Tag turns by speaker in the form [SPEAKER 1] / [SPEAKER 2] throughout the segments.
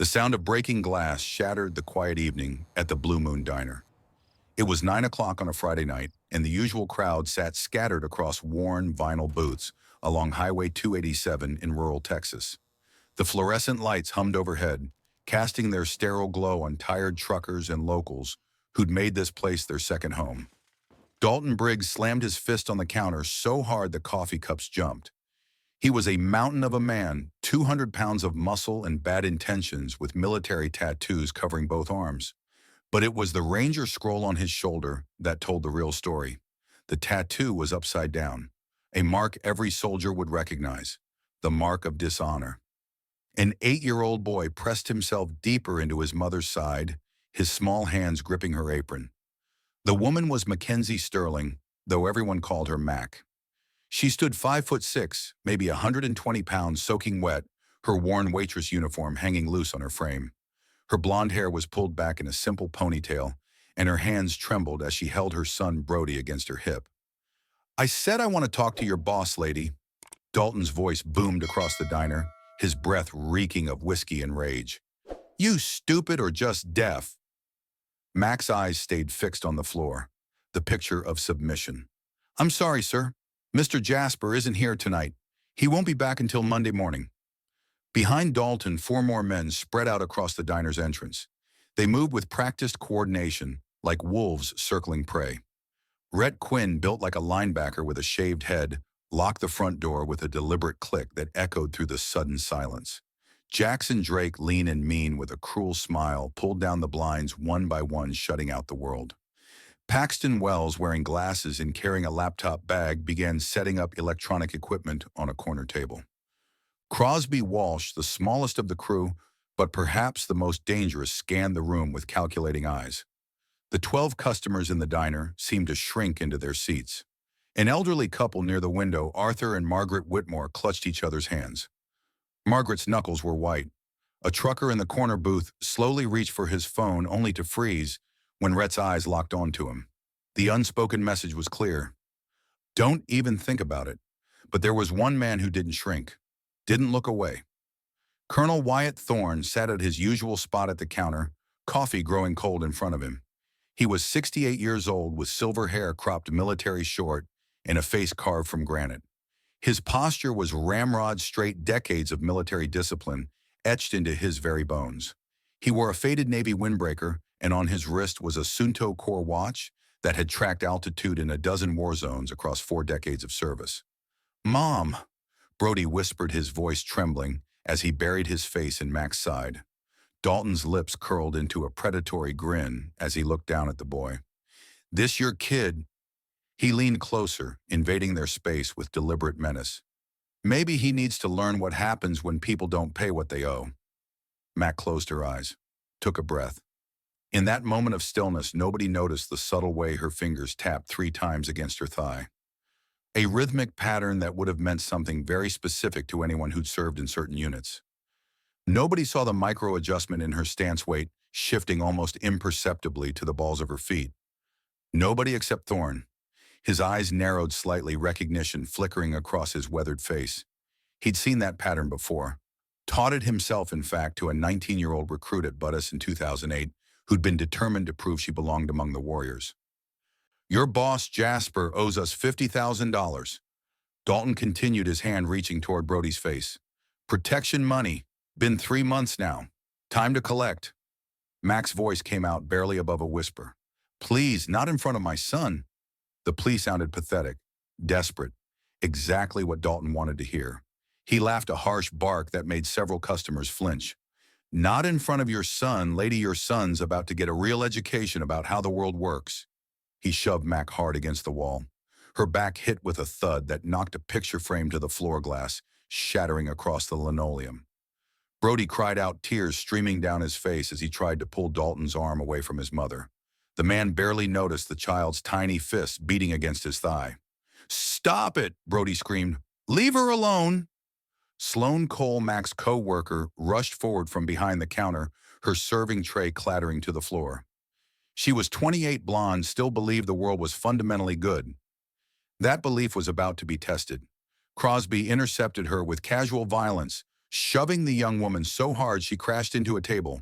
[SPEAKER 1] The sound of breaking glass shattered the quiet evening at the Blue Moon Diner. It was 9 o'clock on a Friday night, and the usual crowd sat scattered across worn vinyl booths along Highway 287 in rural Texas. The fluorescent lights hummed overhead, casting their sterile glow on tired truckers and locals who'd made this place their second home. Dalton Briggs slammed his fist on the counter so hard the coffee cups jumped. He was a mountain of a man, 200 pounds of muscle and bad intentions with military tattoos covering both arms. But it was the Ranger scroll on his shoulder that told the real story. The tattoo was upside down, a mark every soldier would recognize, the mark of dishonor. An 8-year-old boy pressed himself deeper into his mother's side, his small hands gripping her apron. The woman was Mackenzie Sterling, though everyone called her Mac. She stood 5'6", maybe 120 pounds soaking wet, her worn waitress uniform hanging loose on her frame. Her blonde hair was pulled back in a simple ponytail, and her hands trembled as she held her son Brody against her hip. "I said I want to talk to your boss, lady." Dalton's voice boomed across the diner, his breath reeking of whiskey and rage. "You stupid or just deaf?" Mac's eyes stayed fixed on the floor, the picture of submission. "I'm sorry, sir. Mr. Jasper isn't here tonight. He won't be back until Monday morning." Behind Dalton, 4 more men spread out across the diner's entrance. They moved with practiced coordination, like wolves circling prey. Rhett Quinn, built like a linebacker with a shaved head, locked the front door with a deliberate click that echoed through the sudden silence. Jackson Drake, lean and mean with a cruel smile, pulled down the blinds one by one, shutting out the world. Paxton Wells, wearing glasses and carrying a laptop bag, began setting up electronic equipment on a corner table. Crosby Walsh, the smallest of the crew, but perhaps the most dangerous, scanned the room with calculating eyes. The 12 customers in the diner seemed to shrink into their seats. An elderly couple near the window, Arthur and Margaret Whitmore, clutched each other's hands. Margaret's knuckles were white. A trucker in the corner booth slowly reached for his phone only to freeze when Rhett's eyes locked onto him. The unspoken message was clear. Don't even think about it. But there was one man who didn't shrink, didn't look away. Colonel Wyatt Thorne sat at his usual spot at the counter, coffee growing cold in front of him. He was 68 years old with silver hair cropped military short and a face carved from granite. His posture was ramrod straight, decades of military discipline etched into his very bones. He wore a faded Navy windbreaker, and on his wrist was a Sunto Corps watch that had tracked altitude in a dozen war zones across 4 decades of service. "Mom," Brody whispered, his voice trembling as he buried his face in Mac's side. Dalton's lips curled into a predatory grin as he looked down at the boy. "This your kid?" He leaned closer, invading their space with deliberate menace. "Maybe he needs to learn what happens when people don't pay what they owe." Mac closed her eyes, took a breath. In that moment of stillness, nobody noticed the subtle way her fingers tapped 3 times against her thigh. A rhythmic pattern that would have meant something very specific to anyone who'd served in certain units. Nobody saw the micro-adjustment in her stance weight shifting almost imperceptibly to the balls of her feet. Nobody except Thorne. His eyes narrowed slightly, recognition flickering across his weathered face. He'd seen that pattern before. Taught it himself, in fact, to a 19-year-old recruit at Buddis in 2008 who'd been determined to prove she belonged among the warriors. "Your boss, Jasper, owes us $50,000. Dalton continued, his hand reaching toward Brody's face. "Protection money. Been 3 months now. Time to collect." Mac's voice came out barely above a whisper. "Please, not in front of my son." The plea sounded pathetic, desperate, exactly what Dalton wanted to hear. He laughed a harsh bark that made several customers flinch. "Not in front of your son, lady. Your son's about to get a real education about how the world works." He shoved Mac hard against the wall. Her back hit with a thud that knocked a picture frame to the floor glass, shattering across the linoleum. Brody cried out, tears streaming down his face as he tried to pull Dalton's arm away from his mother. The man barely noticed the child's tiny fist beating against his thigh. "Stop it!" Brody screamed. "Leave her alone!" Sloan Cole, Mac's co-worker, rushed forward from behind the counter, her serving tray clattering to the floor. She was 28, blonde, still believed the world was fundamentally good. That belief was about to be tested. Crosby intercepted her with casual violence, shoving the young woman so hard she crashed into a table.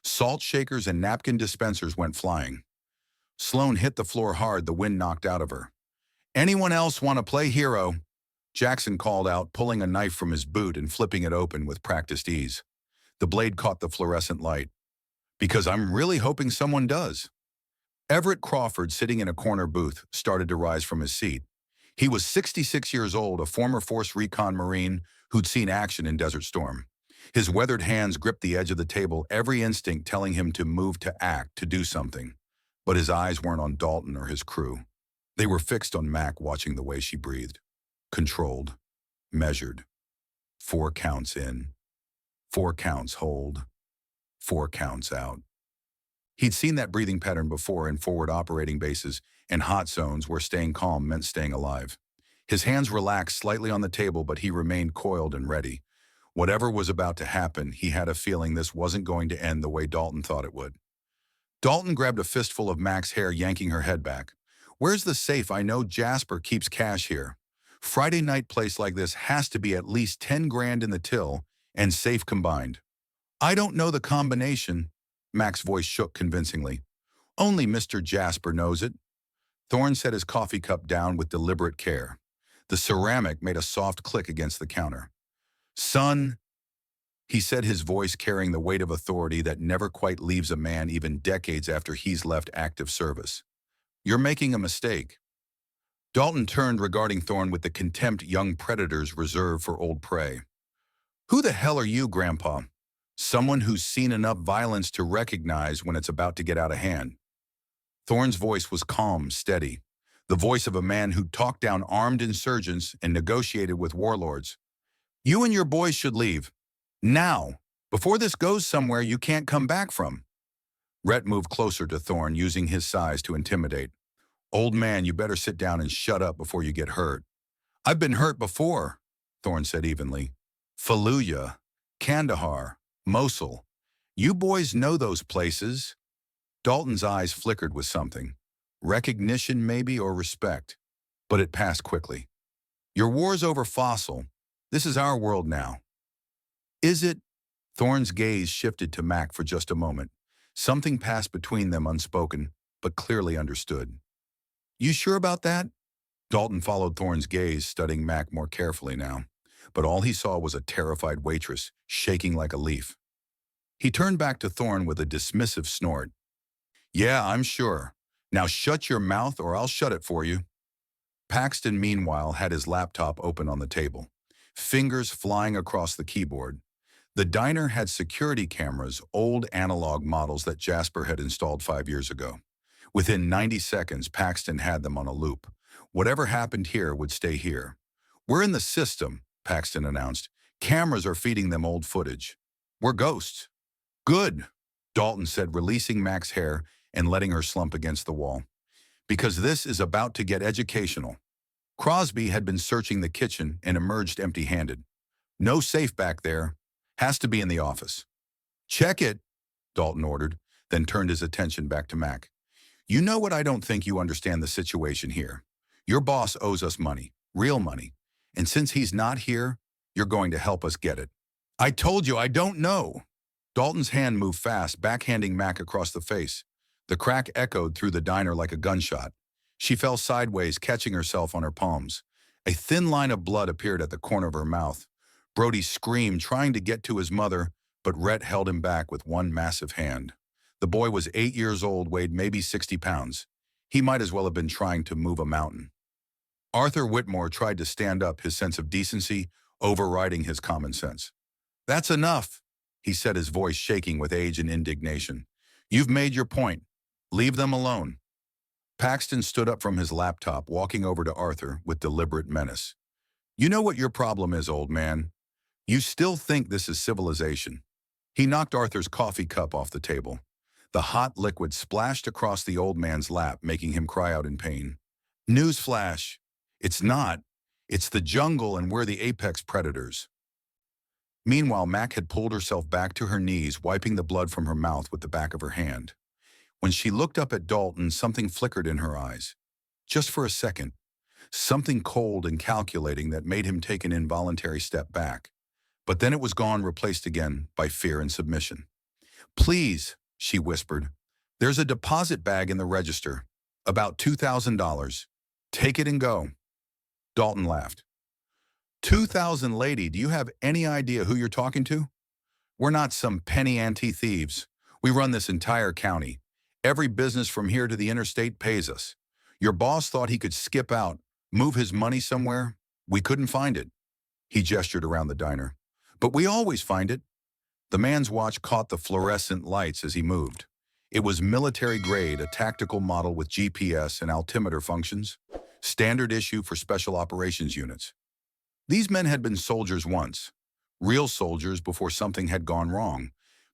[SPEAKER 1] Salt shakers and napkin dispensers went flying. Sloane hit the floor hard, the wind knocked out of her. "Anyone else want to play hero?" Jackson called out, pulling a knife from his boot and flipping it open with practiced ease. The blade caught the fluorescent light. "Because I'm really hoping someone does." Everett Crawford, sitting in a corner booth, started to rise from his seat. He was 66 years old, a former Force Recon Marine who'd seen action in Desert Storm. His weathered hands gripped the edge of the table, every instinct telling him to move, to act, to do something. But his eyes weren't on Dalton or his crew. They were fixed on Mac, watching the way she breathed. Controlled. Measured. 4 counts in. 4 counts hold. 4 counts out. He'd seen that breathing pattern before in forward operating bases and hot zones where staying calm meant staying alive. His hands relaxed slightly on the table, but he remained coiled and ready. Whatever was about to happen, he had a feeling this wasn't going to end the way Dalton thought it would. Dalton grabbed a fistful of Mac's hair, yanking her head back. "Where's the safe? I know Jasper keeps cash here. Friday night place like this has to be at least 10 grand in the till and safe combined." "I don't know the combination." Mac's voice shook convincingly. "Only Mr. Jasper knows it." Thorne set his coffee cup down with deliberate care. The ceramic made a soft click against the counter. "Son," he said, his voice carrying the weight of authority that never quite leaves a man even decades after he's left active service. "You're making a mistake." Dalton turned, regarding Thorne with the contempt young predators reserve for old prey. "Who the hell are you, Grandpa?" "Someone who's seen enough violence to recognize when it's about to get out of hand." Thorne's voice was calm, steady, the voice of a man who talked down armed insurgents and negotiated with warlords. "You and your boys should leave. Now, before this goes somewhere you can't come back from." Rhett moved closer to Thorne, using his size to intimidate. "Old man, you better sit down and shut up before you get hurt." "I've been hurt before," Thorne said evenly. "Fallujah, Kandahar, Mosul. You boys know those places." Dalton's eyes flickered with something. Recognition maybe, or respect. But it passed quickly. "Your war's over, Fossil. This is our world now." "Is it?" Thorne's gaze shifted to Mac for just a moment. Something passed between them, unspoken, but clearly understood. "You sure about that?" Dalton followed Thorne's gaze, studying Mac more carefully now. But all he saw was a terrified waitress, shaking like a leaf. He turned back to Thorne with a dismissive snort. "Yeah, I'm sure. Now shut your mouth or I'll shut it for you." Paxton, meanwhile, had his laptop open on the table, fingers flying across the keyboard. The diner had security cameras, old analog models that Jasper had installed 5 years ago. Within 90 seconds, Paxton had them on a loop. Whatever happened here would stay here. "We're in the system," Paxton announced. "Cameras are feeding them old footage. We're ghosts." "Good," Dalton said, releasing Mac's hair and letting her slump against the wall. "Because this is about to get educational." Crosby had been searching the kitchen and emerged empty-handed. "No safe back there. Has to be in the office." "Check it," Dalton ordered, then turned his attention back to Mac. "You know what? I don't think you understand the situation here. Your boss owes us money, real money, and since he's not here, you're going to help us get it." "I told you I don't know." Dalton's hand moved fast, backhanding Mac across the face. The crack echoed through the diner like a gunshot. She fell sideways, catching herself on her palms. A thin line of blood appeared at the corner of her mouth. Brody screamed, trying to get to his mother, but Rhett held him back with one massive hand. The boy was 8 years old, weighed maybe 60 pounds. He might as well have been trying to move a mountain. Arthur Whitmore tried to stand up, his sense of decency overriding his common sense. "That's enough," he said, his voice shaking with age and indignation. "You've made your point. Leave them alone." Paxton stood up from his laptop, walking over to Arthur with deliberate menace. "You know what your problem is, old man. You still think this is civilization." He knocked Arthur's coffee cup off the table. The hot liquid splashed across the old man's lap, making him cry out in pain. "Newsflash. It's not. It's the jungle, and we're the apex predators." Meanwhile, Mac had pulled herself back to her knees, wiping the blood from her mouth with the back of her hand. When she looked up at Dalton, something flickered in her eyes. Just for a second. Something cold and calculating that made him take an involuntary step back. But then it was gone, replaced again by fear and submission. "Please," she whispered, "there's a deposit bag in the register. About $2,000. Take it and go." Dalton laughed. 2,000, lady, do you have any idea who you're talking to? We're not some penny ante thieves. We run this entire county. Every business from here to the interstate pays us. Your boss thought he could skip out, move his money somewhere. We couldn't find it. He gestured around the diner. But we always find it. The man's watch caught the fluorescent lights as he moved. It was military grade, a tactical model with GPS and altimeter functions. Standard issue for special operations units. These men had been soldiers once. Real soldiers before something had gone wrong.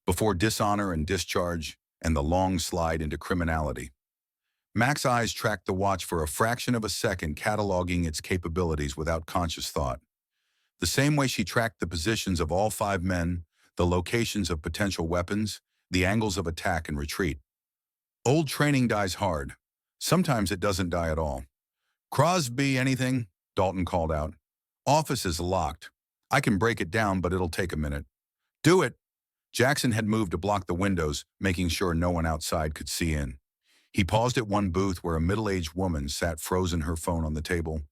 [SPEAKER 1] Before dishonor and discharge and the long slide into criminality. Mac's eyes tracked the watch for a fraction of a second, cataloging its capabilities without conscious thought. The same way she tracked the positions of all 5 men, the locations of potential weapons, the angles of attack and retreat. Old training dies hard. Sometimes it doesn't die at all. "Crosby, anything?" Dalton called out. "Office is locked. I can break it down, but it'll take a minute." "Do it." Jackson had moved to block the windows, making sure no one outside could see in. He paused at one booth where a middle-aged woman sat frozen, her phone on the table.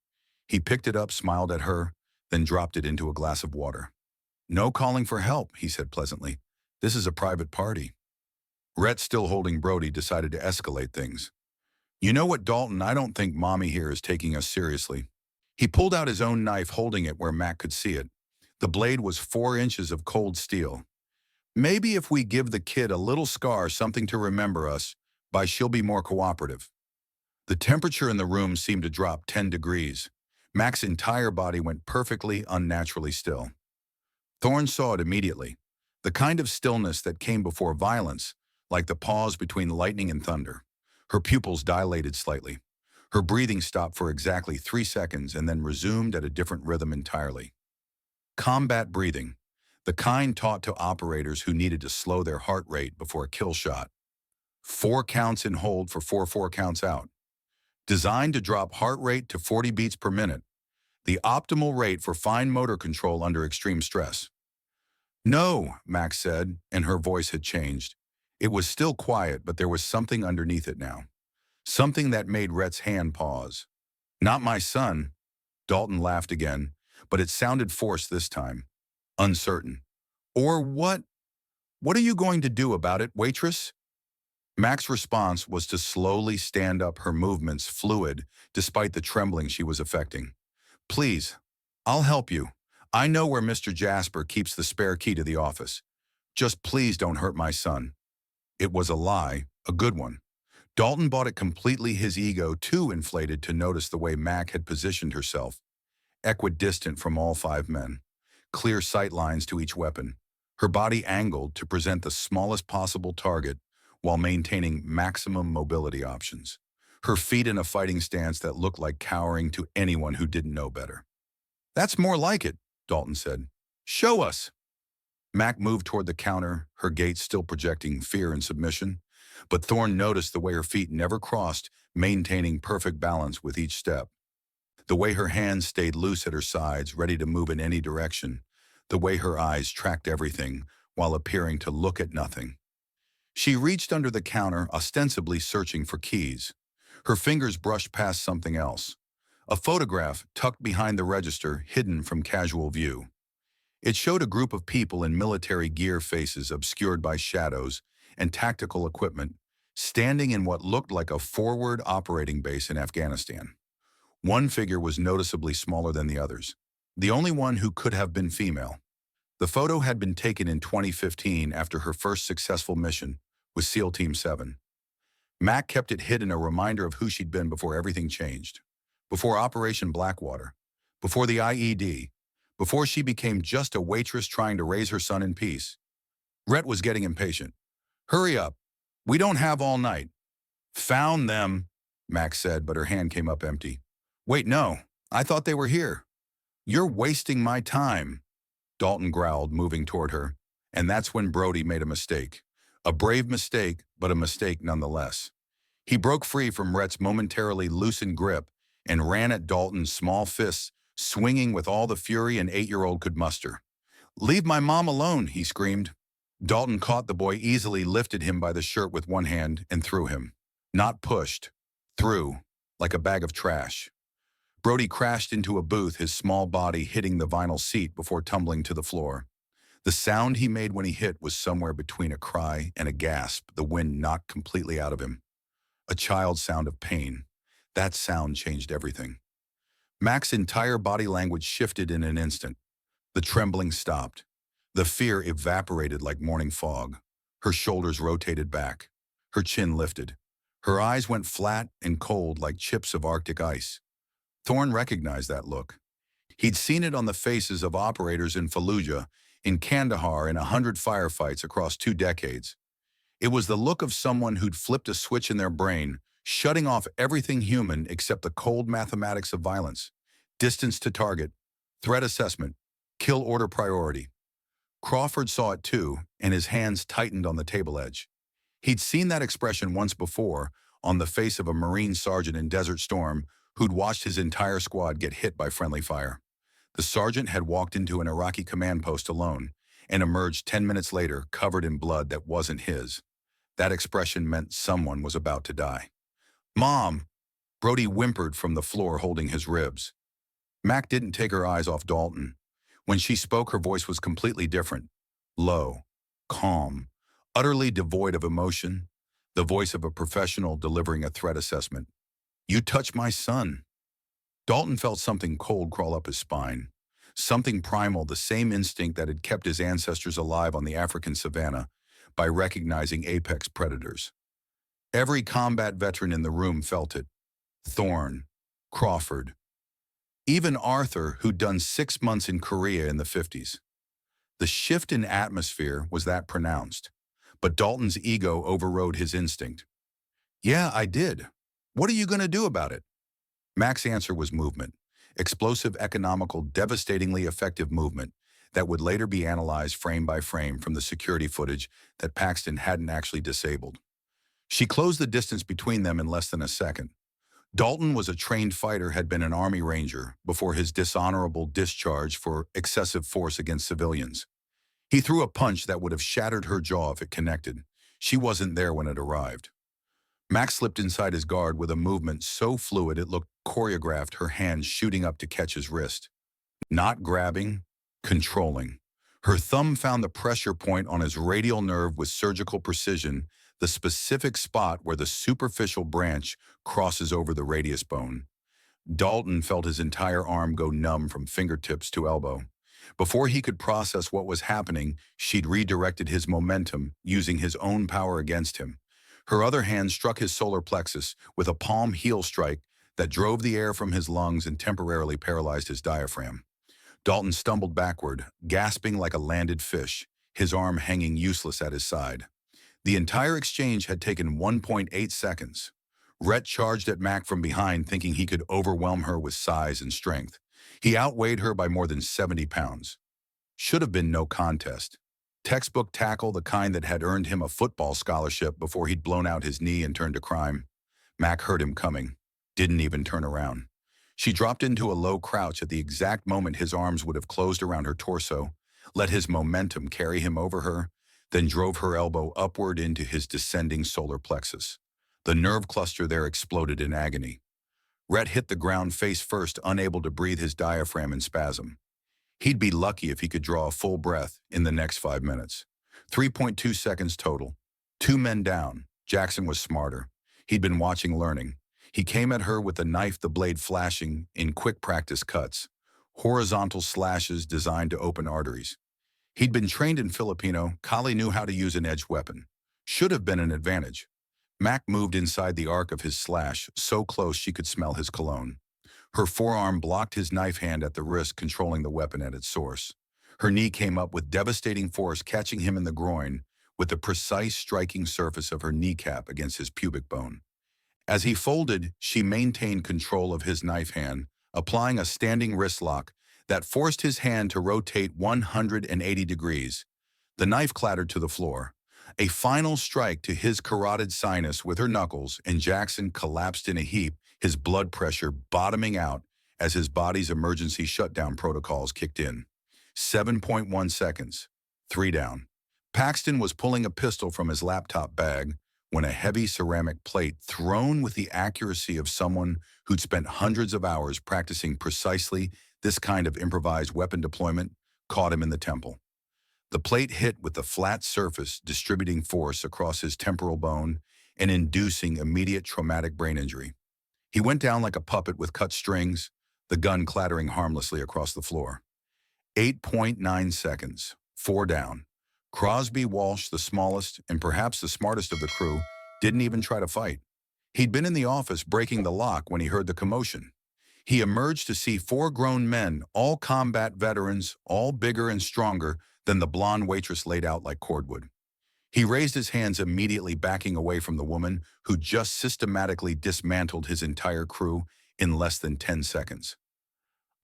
[SPEAKER 1] He picked it up, smiled at her, then dropped it into a glass of water. "No calling for help," he said pleasantly. "This is a private party." Rhett, still holding Brody, decided to escalate things. "You know what, Dalton, I don't think Mommy here is taking us seriously." He pulled out his own knife, holding it where Mac could see it. The blade was 4 inches of cold steel. "Maybe if we give the kid a little scar, something to remember us by, she'll be more cooperative." The temperature in the room seemed to drop 10 degrees. Mac's entire body went perfectly, unnaturally still. Thorne saw it immediately. The kind of stillness that came before violence, like the pause between lightning and thunder. Her pupils dilated slightly. Her breathing stopped for exactly 3 seconds and then resumed at a different rhythm entirely. Combat breathing, the kind taught to operators who needed to slow their heart rate before a kill shot. 4 counts in hold for 4 counts out. Designed to drop heart rate to 40 beats per minute, the optimal rate for fine motor control under extreme stress. "No," Max said, and her voice had changed. It was still quiet, but there was something underneath it now. Something that made Rhett's hand pause. "Not my son." Dalton laughed again, but it sounded forced this time. Uncertain. "Or what? What are you going to do about it, waitress?" Mac's response was to slowly stand up, her movements fluid despite the trembling she was affecting. "Please, I'll help you. I know where Mr. Jasper keeps the spare key to the office. Just please don't hurt my son." It was a lie, a good one. Dalton bought it completely, his ego too inflated to notice the way Mac had positioned herself, equidistant from all 5 men. Clear sight lines to each weapon, her body angled to present the smallest possible target while maintaining maximum mobility options. Her feet in a fighting stance that looked like cowering to anyone who didn't know better. "That's more like it," Dalton said. "Show us." Mac moved toward the counter, her gait still projecting fear and submission. But Thorne noticed the way her feet never crossed, maintaining perfect balance with each step. The way her hands stayed loose at her sides, ready to move in any direction. The way her eyes tracked everything while appearing to look at nothing. She reached under the counter, ostensibly searching for keys. Her fingers brushed past something else. A photograph tucked behind the register, hidden from casual view. It showed a group of people in military gear, faces obscured by shadows and tactical equipment, standing in what looked like a forward operating base in Afghanistan. One figure was noticeably smaller than the others, the only one who could have been female. The photo had been taken in 2015 after her first successful mission with SEAL Team 7. Mac kept it hidden, a reminder of who she'd been before everything changed. Before Operation Blackwater. Before the IED. Before she became just a waitress trying to raise her son in peace. Rhett was getting impatient. "Hurry up. We don't have all night." "Found them," Max said, but her hand came up empty. "Wait, no. I thought they were here." "You're wasting my time," Dalton growled, moving toward her. And that's when Brody made a mistake. A brave mistake, but a mistake nonetheless. He broke free from Rhett's momentarily loosened grip and ran at Dalton's small fists, swinging with all the fury an 8-year-old could muster. "Leave my mom alone," he screamed. Dalton caught the boy easily, lifted him by the shirt with one hand, and threw him. Not pushed, threw, like a bag of trash. Brody crashed into a booth, his small body hitting the vinyl seat before tumbling to the floor. The sound he made when he hit was somewhere between a cry and a gasp, the wind knocked completely out of him. A child's sound of pain. That sound changed everything. Mac's entire body language shifted in an instant. The trembling stopped. The fear evaporated like morning fog. Her shoulders rotated back. Her chin lifted. Her eyes went flat and cold like chips of Arctic ice. Thorne recognized that look. He'd seen it on the faces of operators in Fallujah, in Kandahar, in 100 firefights across 2 decades. It was the look of someone who'd flipped a switch in their brain, shutting off everything human except the cold mathematics of violence. Distance to target, threat assessment, kill order priority. Crawford saw it too, and his hands tightened on the table edge. He'd seen that expression once before, on the face of a Marine sergeant in Desert Storm who'd watched his entire squad get hit by friendly fire. The sergeant had walked into an Iraqi command post alone and emerged 10 minutes later covered in blood that wasn't his. That expression meant someone was about to die. "Mom!" Brody whimpered from the floor, holding his ribs. Mac didn't take her eyes off Dalton. When she spoke, her voice was completely different. Low, calm, utterly devoid of emotion, the voice of a professional delivering a threat assessment. "You touch my son." Dalton felt something cold crawl up his spine. Something primal, the same instinct that had kept his ancestors alive on the African savanna by recognizing apex predators. Every combat veteran in the room felt it. Thorne, Crawford, even Arthur, who'd done 6 months in Korea in the 50s. The shift in atmosphere was that pronounced, but Dalton's ego overrode his instinct. "Yeah, I did. What are you going to do about it?" Mac's answer was movement. Explosive, economical, devastatingly effective movement that would later be analyzed frame by frame from the security footage that Paxton hadn't actually disabled. She closed the distance between them in less than a second. Dalton was a trained fighter, had been an Army Ranger before his dishonorable discharge for excessive force against civilians. He threw a punch that would have shattered her jaw if it connected. She wasn't there when it arrived. Max slipped inside his guard with a movement so fluid it looked choreographed, her hands shooting up to catch his wrist. Not grabbing, controlling. Her thumb found the pressure point on his radial nerve with surgical precision, the specific spot where the superficial branch crosses over the radius bone. Dalton felt his entire arm go numb from fingertips to elbow. Before he could process what was happening, she'd redirected his momentum, using his own power against him. Her other hand struck his solar plexus with a palm heel strike that drove the air from his lungs and temporarily paralyzed his diaphragm. Dalton stumbled backward, gasping like a landed fish, his arm hanging useless at his side. The entire exchange had taken 1.8 seconds. Rhett charged at Mac from behind, thinking he could overwhelm her with size and strength. He outweighed her by more than 70 pounds. Should have been no contest. Textbook tackle, the kind that had earned him a football scholarship before he'd blown out his knee and turned to crime. Mac heard him coming, didn't even turn around. She dropped into a low crouch at the exact moment his arms would have closed around her torso, let his momentum carry him over her, then drove her elbow upward into his descending solar plexus. The nerve cluster there exploded in agony. Rhett hit the ground face first, unable to breathe, his diaphragm in spasm. He'd be lucky if he could draw a full breath in the next 5 minutes. 3.2 seconds total. 2 men down. Jackson was smarter. He'd been watching, learning. He came at her with the knife, the blade flashing in quick practice cuts. Horizontal slashes designed to open arteries. He'd been trained in Filipino. Kali knew how to use an edged weapon. Should have been an advantage. Mac moved inside the arc of his slash, so close she could smell his cologne. Her forearm blocked his knife hand at the wrist, controlling the weapon at its source. Her knee came up with devastating force, catching him in the groin with the precise striking surface of her kneecap against his pubic bone. As he folded, she maintained control of his knife hand, applying a standing wrist lock that forced his hand to rotate 180 degrees. The knife clattered to the floor. A final strike to his carotid sinus with her knuckles, and Jackson collapsed in a heap, his blood pressure bottoming out as his body's emergency shutdown protocols kicked in. 7.1 seconds. 3 down. Paxton was pulling a pistol from his laptop bag when a heavy ceramic plate thrown with the accuracy of someone who'd spent hundreds of hours practicing precisely this kind of improvised weapon deployment caught him in the temple. The plate hit with the flat surface, distributing force across his temporal bone and inducing immediate traumatic brain injury. He went down like a puppet with cut strings, the gun clattering harmlessly across the floor. 8.9 seconds. 4 down. Crosby Walsh, the smallest and perhaps the smartest of the crew, didn't even try to fight. He'd been in the office breaking the lock when he heard the commotion. He emerged to see 4 grown men, all combat veterans, all bigger and stronger than the blonde waitress laid out like cordwood. He raised his hands, immediately backing away from the woman who just systematically dismantled his entire crew in less than 10 seconds.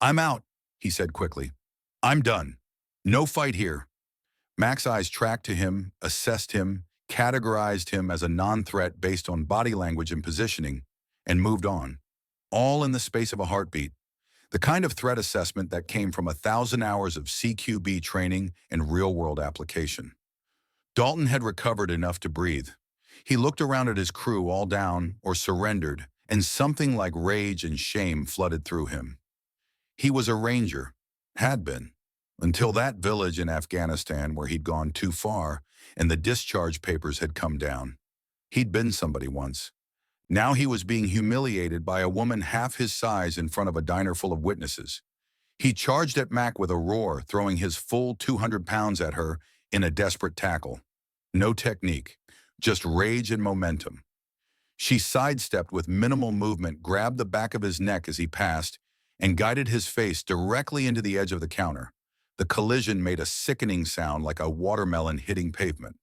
[SPEAKER 1] "I'm out," he said quickly. "I'm done. No fight here." Mac's eyes tracked to him, assessed him, categorized him as a non-threat based on body language and positioning, and moved on, all in the space of a heartbeat. The kind of threat assessment that came from 1,000 hours of CQB training and real-world application. Dalton had recovered enough to breathe. He looked around at his crew, all down or surrendered, and something like rage and shame flooded through him. He was a ranger, had been, until that village in Afghanistan where he'd gone too far and the discharge papers had come down. He'd been somebody once. Now he was being humiliated by a woman half his size in front of a diner full of witnesses. He charged at Mac with a roar, throwing his full 200 pounds at her in a desperate tackle. No technique, just rage and momentum. She sidestepped with minimal movement, grabbed the back of his neck as he passed, and guided his face directly into the edge of the counter. The collision made a sickening sound like a watermelon hitting pavement.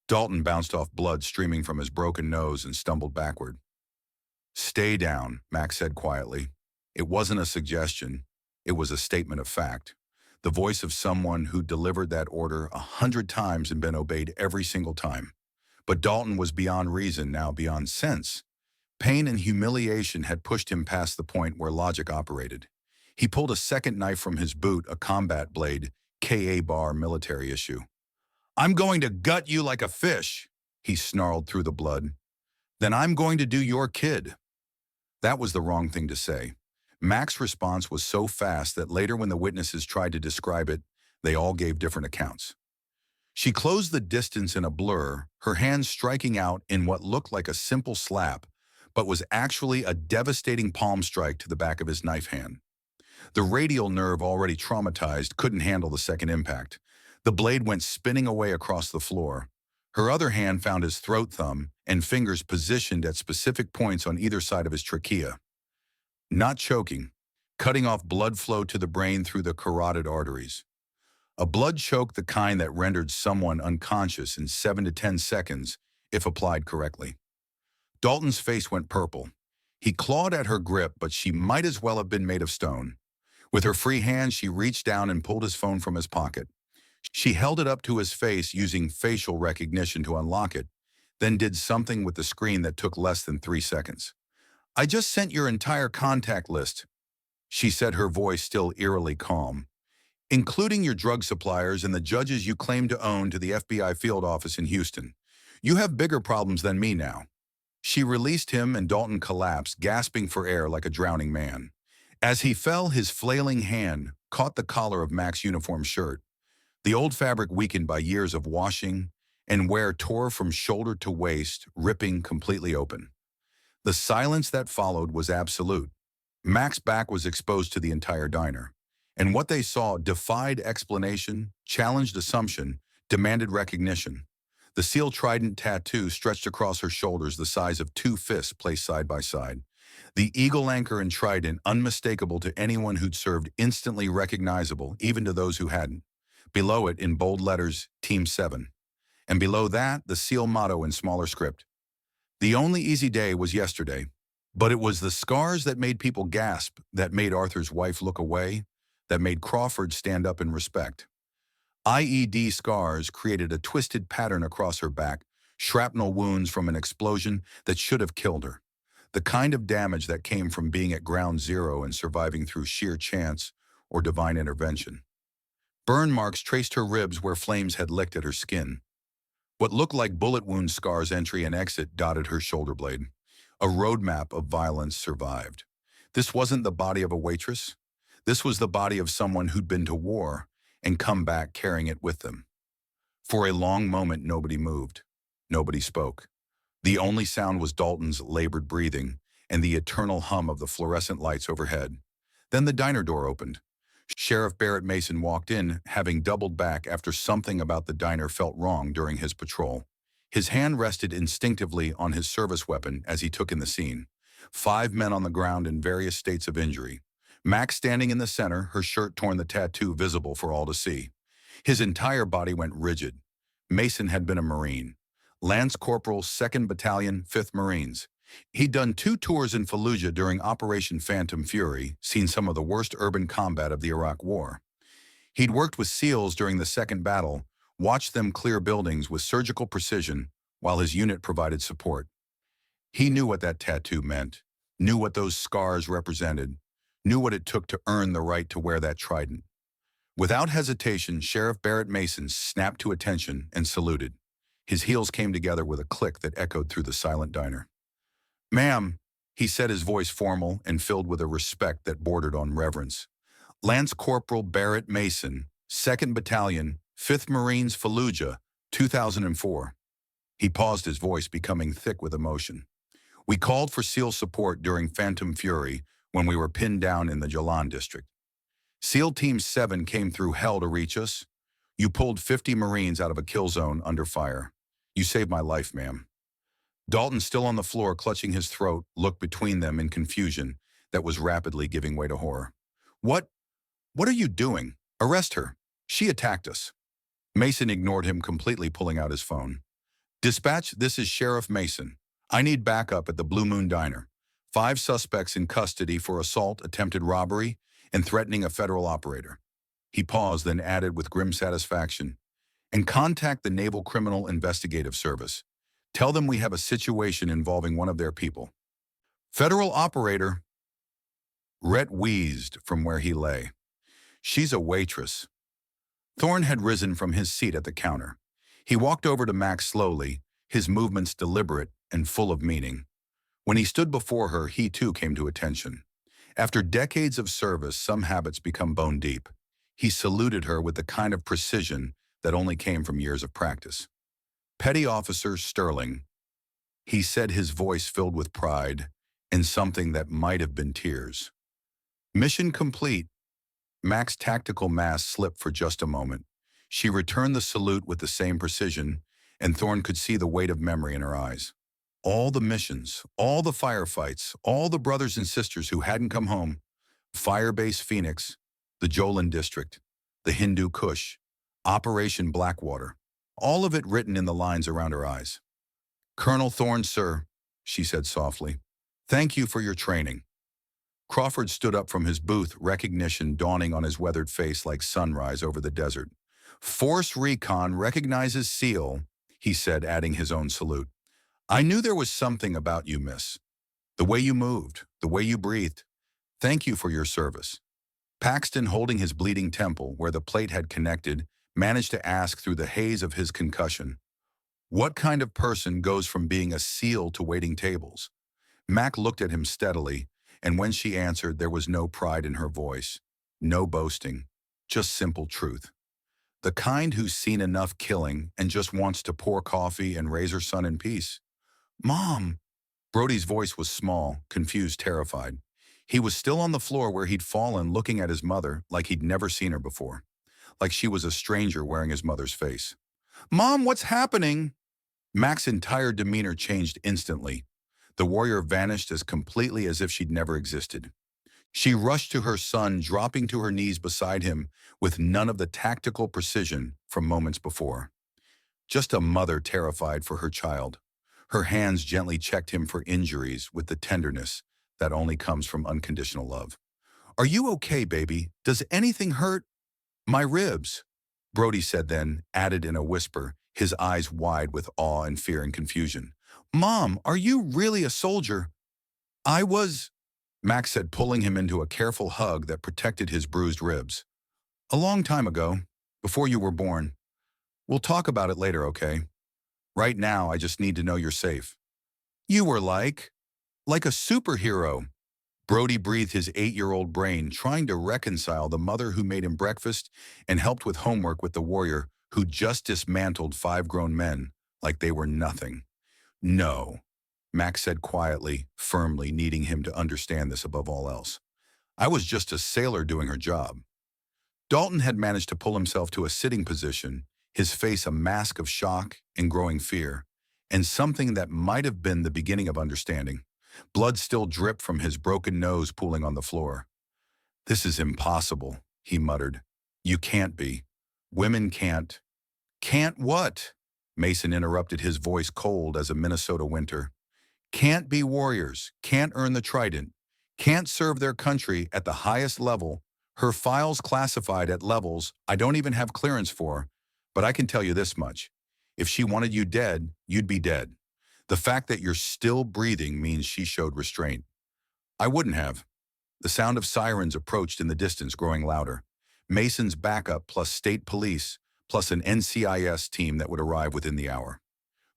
[SPEAKER 1] Dalton bounced off, blood streaming from his broken nose, and stumbled backward. "Stay down," Mac said quietly. It wasn't a suggestion. It was a statement of fact. The voice of someone who delivered that order 100 times and been obeyed every single time. But Dalton was beyond reason, now beyond sense. Pain and humiliation had pushed him past the point where logic operated. He pulled a second knife from his boot, a combat blade, KA bar military issue. "I'm going to gut you like a fish," he snarled through the blood. "Then I'm going to do your kid." That was the wrong thing to say. Mac's response was so fast that later when the witnesses tried to describe it, they all gave different accounts. She closed the distance in a blur, her hands striking out in what looked like a simple slap, but was actually a devastating palm strike to the back of his knife hand. The radial nerve, already traumatized, couldn't handle the second impact. The blade went spinning away across the floor. Her other hand found his throat thumb and fingers positioned at specific points on either side of his trachea. Not choking, cutting off blood flow to the brain through the carotid arteries. A blood choke, the kind that rendered someone unconscious in 7 to 10 seconds if applied correctly. Dalton's face went purple. He clawed at her grip, but she might as well have been made of stone. With her free hand, she reached down and pulled his phone from his pocket. She held it up to his face using facial recognition to unlock it, then did something with the screen that took less than 3 seconds. "I just sent your entire contact list," she said, her voice still eerily calm, "including your drug suppliers and the judges you claim to own, to the FBI field office in Houston. You have bigger problems than me now." She released him and Dalton collapsed, gasping for air like a drowning man. As he fell, his flailing hand caught the collar of Mac's uniform shirt. The old fabric, weakened by years of washing and wear, tore from shoulder to waist, ripping completely open. The silence that followed was absolute. Mac's back was exposed to the entire diner, and what they saw defied explanation, challenged assumption, demanded recognition. The seal trident tattoo stretched across her shoulders, the size of 2 fists placed side by side. The eagle anchor and trident, unmistakable to anyone who'd served, instantly recognizable, even to those who hadn't. Below it, in bold letters, Team 7. And below that, the seal motto in smaller script. The only easy day was yesterday, but it was the scars that made people gasp, that made Arthur's wife look away, that made Crawford stand up in respect. IED scars created a twisted pattern across her back, shrapnel wounds from an explosion that should have killed her. The kind of damage that came from being at ground zero and surviving through sheer chance or divine intervention. Burn marks traced her ribs where flames had licked at her skin. What looked like bullet wound scars entry and exit dotted her shoulder blade. A roadmap of violence survived. This wasn't the body of a waitress. This was the body of someone who'd been to war and come back carrying it with them. For a long moment, nobody moved. Nobody spoke. The only sound was Dalton's labored breathing and the eternal hum of the fluorescent lights overhead. Then the diner door opened. Sheriff Barrett Mason walked in, having doubled back after something about the diner felt wrong during his patrol. His hand rested instinctively on his service weapon as he took in the scene. 5 men on the ground in various states of injury. Max standing in the center, her shirt torn, the tattoo visible for all to see. His entire body went rigid. Mason had been a Marine. Lance Corporal, 2nd Battalion, 5th Marines. He'd done 2 tours in Fallujah during Operation Phantom Fury, seen some of the worst urban combat of the Iraq War. He'd worked with SEALs during the Second Battle, watched them clear buildings with surgical precision while his unit provided support. He knew what that tattoo meant, knew what those scars represented, knew what it took to earn the right to wear that trident. Without hesitation, Sheriff Barrett Mason snapped to attention and saluted. His heels came together with a click that echoed through the silent diner. "Ma'am," he said, his voice formal and filled with a respect that bordered on reverence. "Lance Corporal Barrett Mason, 2nd Battalion, 5th Marines, Fallujah, 2004. He paused, his voice becoming thick with emotion. "We called for SEAL support during Phantom Fury when we were pinned down in the Jalan district. SEAL Team 7 came through hell to reach us. You pulled 50 Marines out of a kill zone under fire. You saved my life, ma'am." Dalton, still on the floor, clutching his throat, looked between them in confusion that was rapidly giving way to horror. What are you doing? Arrest her. She attacked us." Mason ignored him completely, pulling out his phone. "Dispatch, this is Sheriff Mason. I need backup at the Blue Moon Diner. 5 suspects in custody for assault, attempted robbery, and threatening a federal operator." He paused, then added with grim satisfaction, "And contact the Naval Criminal Investigative Service. Tell them we have a situation involving one of their people." "Federal operator?" Rhett wheezed from where he lay. "She's a waitress." Thorne had risen from his seat at the counter. He walked over to Max slowly, his movements deliberate and full of meaning. When he stood before her, he too came to attention. After decades of service, some habits become bone deep. He saluted her with the kind of precision that only came from years of practice. "Petty Officer Sterling," he said, his voice filled with pride and something that might have been tears. "Mission complete." Mac's tactical mask slipped for just a moment. She returned the salute with the same precision, and Thorne could see the weight of memory in her eyes. All the missions, all the firefights, all the brothers and sisters who hadn't come home. Firebase Phoenix, the Jolan District, the Hindu Kush, Operation Blackwater. All of it written in the lines around her eyes. "Colonel Thorne, sir," she said softly, "thank you for your training." Crawford stood up from his booth, recognition dawning on his weathered face like sunrise over the desert. "Force Recon recognizes SEAL," he said, adding his own salute. "I knew there was something about you, miss. The way you moved, the way you breathed. Thank you for your service." Paxton, holding his bleeding temple where the plate had connected, managed to ask through the haze of his concussion, "What kind of person goes from being a SEAL to waiting tables?" Mac looked at him steadily, and when she answered, there was no pride in her voice, no boasting, just simple truth. "The kind who's seen enough killing and just wants to pour coffee and raise her son in peace." "Mom!" Brody's voice was small, confused, terrified. He was still on the floor where he'd fallen, looking at his mother like he'd never seen her before, like she was a stranger wearing his mother's face. "Mom, what's happening?" Mac's entire demeanor changed instantly. The warrior vanished as completely as if she'd never existed. She rushed to her son, dropping to her knees beside him with none of the tactical precision from moments before. Just a mother terrified for her child. Her hands gently checked him for injuries with the tenderness that only comes from unconditional love. "Are you okay, baby? Does anything hurt?" "My ribs," Brody said, then added in a whisper, his eyes wide with awe and fear and confusion. "Mom, are you really a soldier?" "I was," Max said, pulling him into a careful hug that protected his bruised ribs. "A long time ago." Before you were born. We'll talk about it later, okay? Right now, I just need to know you're safe. You were like a superhero. Brody breathed his 8-year-old brain, trying to reconcile the mother who made him breakfast and helped with homework with the warrior who just dismantled 5 grown men like they were nothing. No, Max said quietly, firmly, needing him to understand this above all else. I was just a sailor doing her job. Dalton had managed to pull himself to a sitting position, his face a mask of shock and growing fear, and something that might have been the beginning of understanding. Blood still dripped from his broken nose pooling on the floor. This is impossible, he muttered. You can't be. Women can't. Can't what? Mason interrupted, his voice cold as a Minnesota winter. Can't be warriors, can't earn the trident, can't serve their country at the highest level, her files classified at levels I don't even have clearance for, but I can tell you this much. If she wanted you dead, you'd be dead. The fact that you're still breathing means she showed restraint. I wouldn't have. The sound of sirens approached in the distance, growing louder. Mason's backup plus state police plus an NCIS team that would arrive within the hour.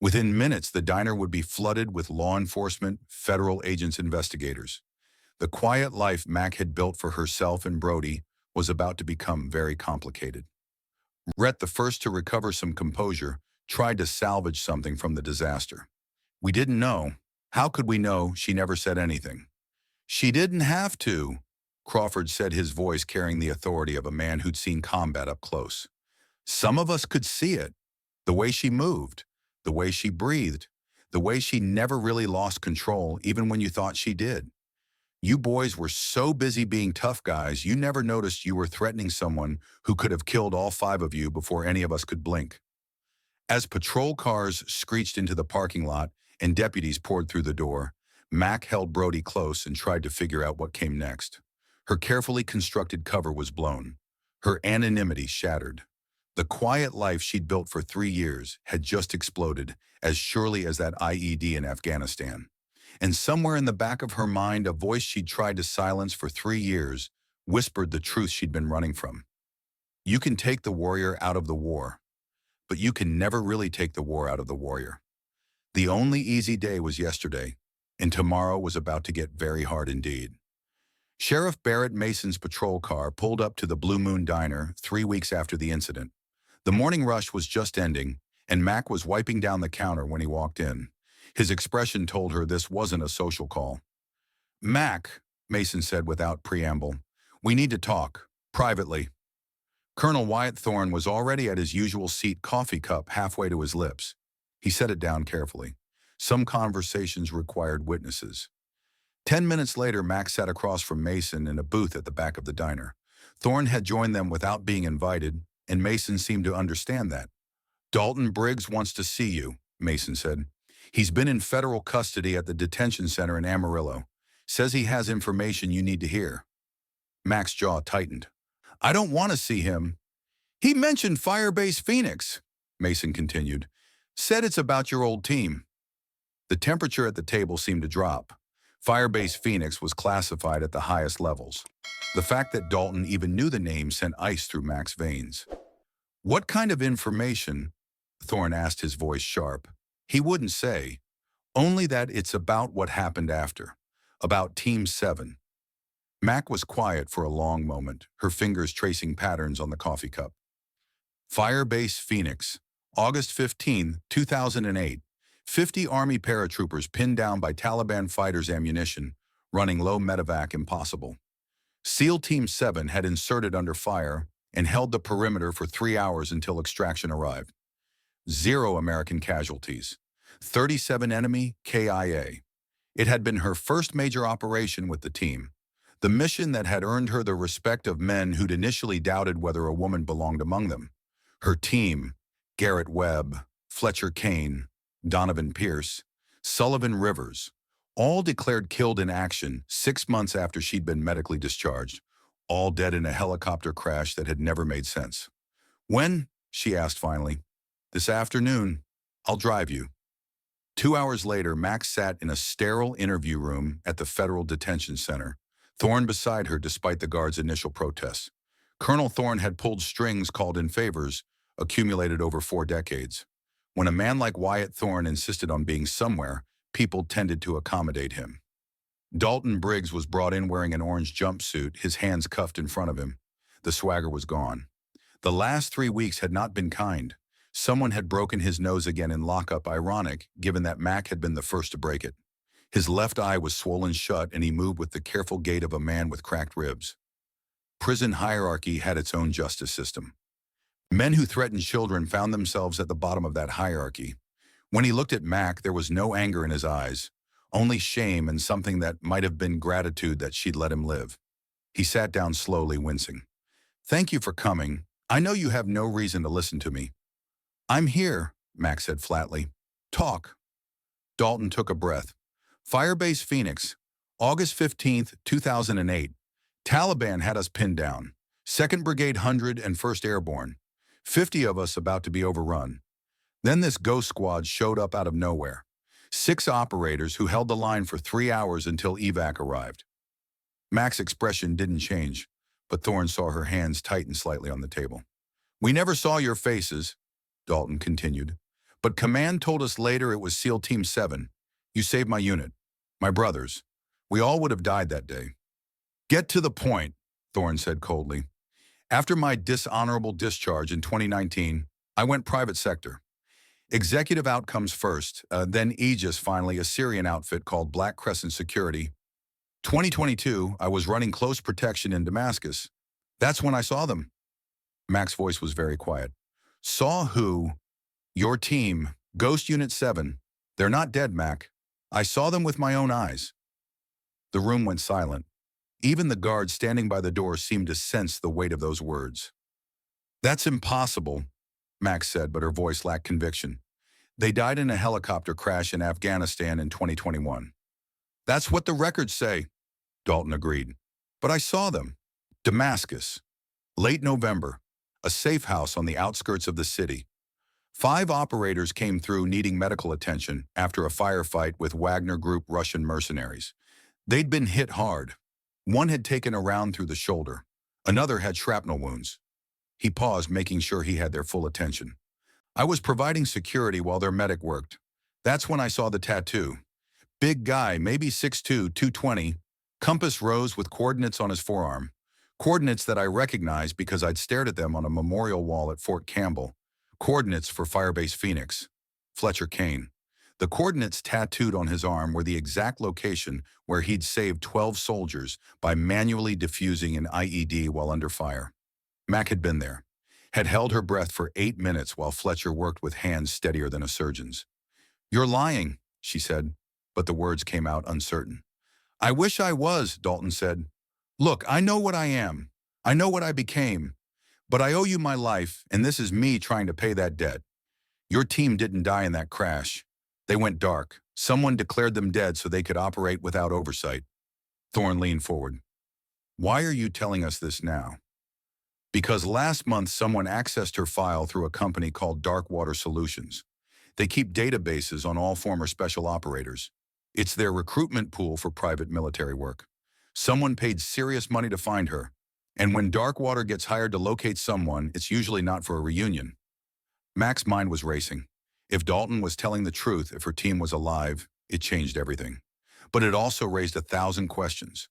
[SPEAKER 1] Within minutes, the diner would be flooded with law enforcement, federal agents, investigators. The quiet life Mac had built for herself and Brody was about to become very complicated. Rhett, the first to recover some composure, tried to salvage something from the disaster. We didn't know. How could we know? She never said anything. She didn't have to, Crawford said, his voice carrying the authority of a man who'd seen combat up close. Some of us could see it. The way she moved, the way she breathed, the way she never really lost control even when you thought she did. You boys were so busy being tough guys, you never noticed you were threatening someone who could have killed all 5 of you before any of us could blink. As patrol cars screeched into the parking lot and deputies poured through the door, Mac held Brody close and tried to figure out what came next. Her carefully constructed cover was blown. Her anonymity shattered. The quiet life she'd built for 3 years had just exploded as surely as that IED in Afghanistan. And somewhere in the back of her mind, a voice she'd tried to silence for 3 years whispered the truth she'd been running from. You can take the warrior out of the war, but you can never really take the war out of the warrior. The only easy day was yesterday, and tomorrow was about to get very hard indeed. Sheriff Barrett Mason's patrol car pulled up to the Blue Moon Diner 3 weeks after the incident. The morning rush was just ending, and Mac was wiping down the counter when he walked in. His expression told her this wasn't a social call. Mac, Mason said without preamble, we need to talk, privately. Colonel Wyatt Thorne was already at his usual seat, coffee cup halfway to his lips. He set it down carefully. Some conversations required witnesses. 10 minutes later, Mac sat across from Mason in a booth at the back of the diner. Thorne had joined them without being invited, and Mason seemed to understand that. Dalton Briggs wants to see you, Mason said. He's been in federal custody at the detention center in Amarillo. Says he has information you need to hear. Mac's jaw tightened. I don't want to see him. He mentioned Firebase Phoenix, Mason continued. Said it's about your old team. The temperature at the table seemed to drop. Firebase Phoenix was classified at the highest levels. The fact that Dalton even knew the name sent ice through Mac's veins. What kind of information? Thorne asked, his voice sharp. He wouldn't say. Only that it's about what happened after. About Team 7. Mac was quiet for a long moment, her fingers tracing patterns on the coffee cup. Firebase Phoenix, August 15, 2008. 50 Army paratroopers pinned down by Taliban fighters' ammunition, running low medevac impossible. SEAL Team 7 had inserted under fire and held the perimeter for 3 hours until extraction arrived. 0 American casualties. 37 enemy KIA. It had been her first major operation with the team. The mission that had earned her the respect of men who'd initially doubted whether a woman belonged among them. Her team, Garrett Webb, Fletcher Kane, Donovan Pierce, Sullivan Rivers, all declared killed in action 6 months after she'd been medically discharged, all dead in a helicopter crash that had never made sense. When? She asked finally. This afternoon. I'll drive you. 2 hours later, Max sat in a sterile interview room at the Federal Detention Center, Thorne beside her despite the guard's initial protests. Colonel Thorne had pulled strings called in favors, accumulated over 4 decades. When a man like Wyatt Thorne insisted on being somewhere, people tended to accommodate him. Dalton Briggs was brought in wearing an orange jumpsuit, his hands cuffed in front of him. The swagger was gone. The last 3 weeks had not been kind. Someone had broken his nose again in lockup, ironic, given that Mac had been the first to break it. His left eye was swollen shut and he moved with the careful gait of a man with cracked ribs. Prison hierarchy had its own justice system. Men who threatened children found themselves at the bottom of that hierarchy. When he looked at Mac, there was no anger in his eyes, only shame and something that might have been gratitude that she'd let him live. He sat down slowly, wincing. "Thank you for coming. I know you have no reason to listen to me." "I'm here," Mac said flatly. "Talk." Dalton took a breath. Firebase Phoenix, August 15th, 2008. Taliban had us pinned down. 2nd Brigade 100 and 1st Airborne. 50 of us about to be overrun. Then this ghost squad showed up out of nowhere. 6 operators who held the line for 3 hours until evac arrived. Mac's expression didn't change, but Thorne saw her hands tighten slightly on the table. "We never saw your faces," Dalton continued, "but command told us later it was SEAL Team 7. You saved my unit. My brothers. We all would have died that day." "Get to the point," Thorne said coldly. "After my dishonorable discharge in 2019, I went private sector. Executive outcomes first, then Aegis finally, a Syrian outfit called Black Crescent Security. 2022, I was running close protection in Damascus. That's when I saw them." Mac's voice was very quiet. "Saw who?" "Your team, Ghost Unit 7. They're not dead, Mac. I saw them with my own eyes." The room went silent. Even the guard standing by the door seemed to sense the weight of those words. "That's impossible," Max said, but her voice lacked conviction. "They died in a helicopter crash in Afghanistan in 2021. "That's what the records say," Dalton agreed. "But I saw them. Damascus. Late November. A safe house on the outskirts of the city. 5 operators came through needing medical attention after a firefight with Wagner Group Russian mercenaries. They'd been hit hard. One had taken a round through the shoulder. Another had shrapnel wounds." He paused, making sure he had their full attention. "I was providing security while their medic worked. That's when I saw the tattoo. Big guy, maybe 6'2", 220, compass rose with coordinates on his forearm. Coordinates that I recognized because I'd stared at them on a memorial wall at Fort Campbell. Coordinates for Firebase Phoenix. Fletcher Kane. The coordinates tattooed on his arm were the exact location where he'd saved 12 soldiers by manually defusing an IED while under fire. Mac had been there, had held her breath for 8 minutes while Fletcher worked with hands steadier than a surgeon's. "You're lying," she said, but the words came out uncertain. "I wish I was," Dalton said. "Look, I know what I am. I know what I became. But I owe you my life, and this is me trying to pay that debt. Your team didn't die in that crash. They went dark. Someone declared them dead so they could operate without oversight." Thorne leaned forward. "Why are you telling us this now?" "Because last month someone accessed her file through a company called Darkwater Solutions. They keep databases on all former special operators. It's their recruitment pool for private military work. Someone paid serious money to find her. And when Darkwater gets hired to locate someone, it's usually not for a reunion." Mac's mind was racing. If Dalton was telling the truth, if her team was alive, it changed everything. But it also raised 1,000 questions.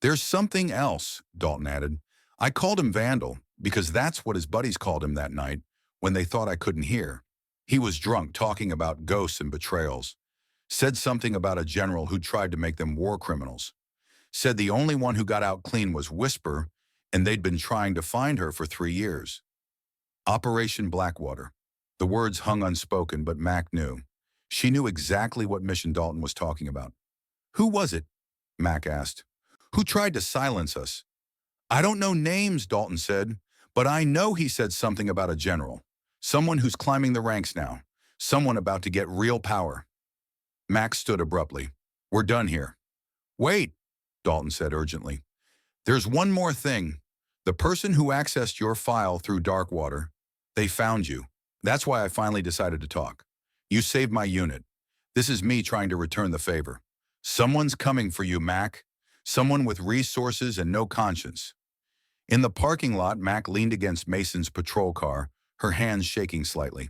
[SPEAKER 1] "There's something else," Dalton added. "I called him Vandal because that's what his buddies called him that night when they thought I couldn't hear. He was drunk, talking about ghosts and betrayals. Said something about a general who tried to make them war criminals. Said the only one who got out clean was Whisper, and they'd been trying to find her for 3 years. Operation Blackwater." The words hung unspoken, but Mac knew. She knew exactly what mission Dalton was talking about. "Who was it?" Mac asked. "Who tried to silence us?" "I don't know names," Dalton said, "but I know he said something about a general. Someone who's climbing the ranks now. Someone about to get real power." Mac stood abruptly. "We're done here." "Wait," Dalton said urgently. "There's one more thing. The person who accessed your file through Darkwater, they found you. That's why I finally decided to talk. You saved my unit. This is me trying to return the favor. Someone's coming for you, Mac. Someone with resources and no conscience. In the parking lot, Mac leaned against Mason's patrol car, her hands shaking slightly.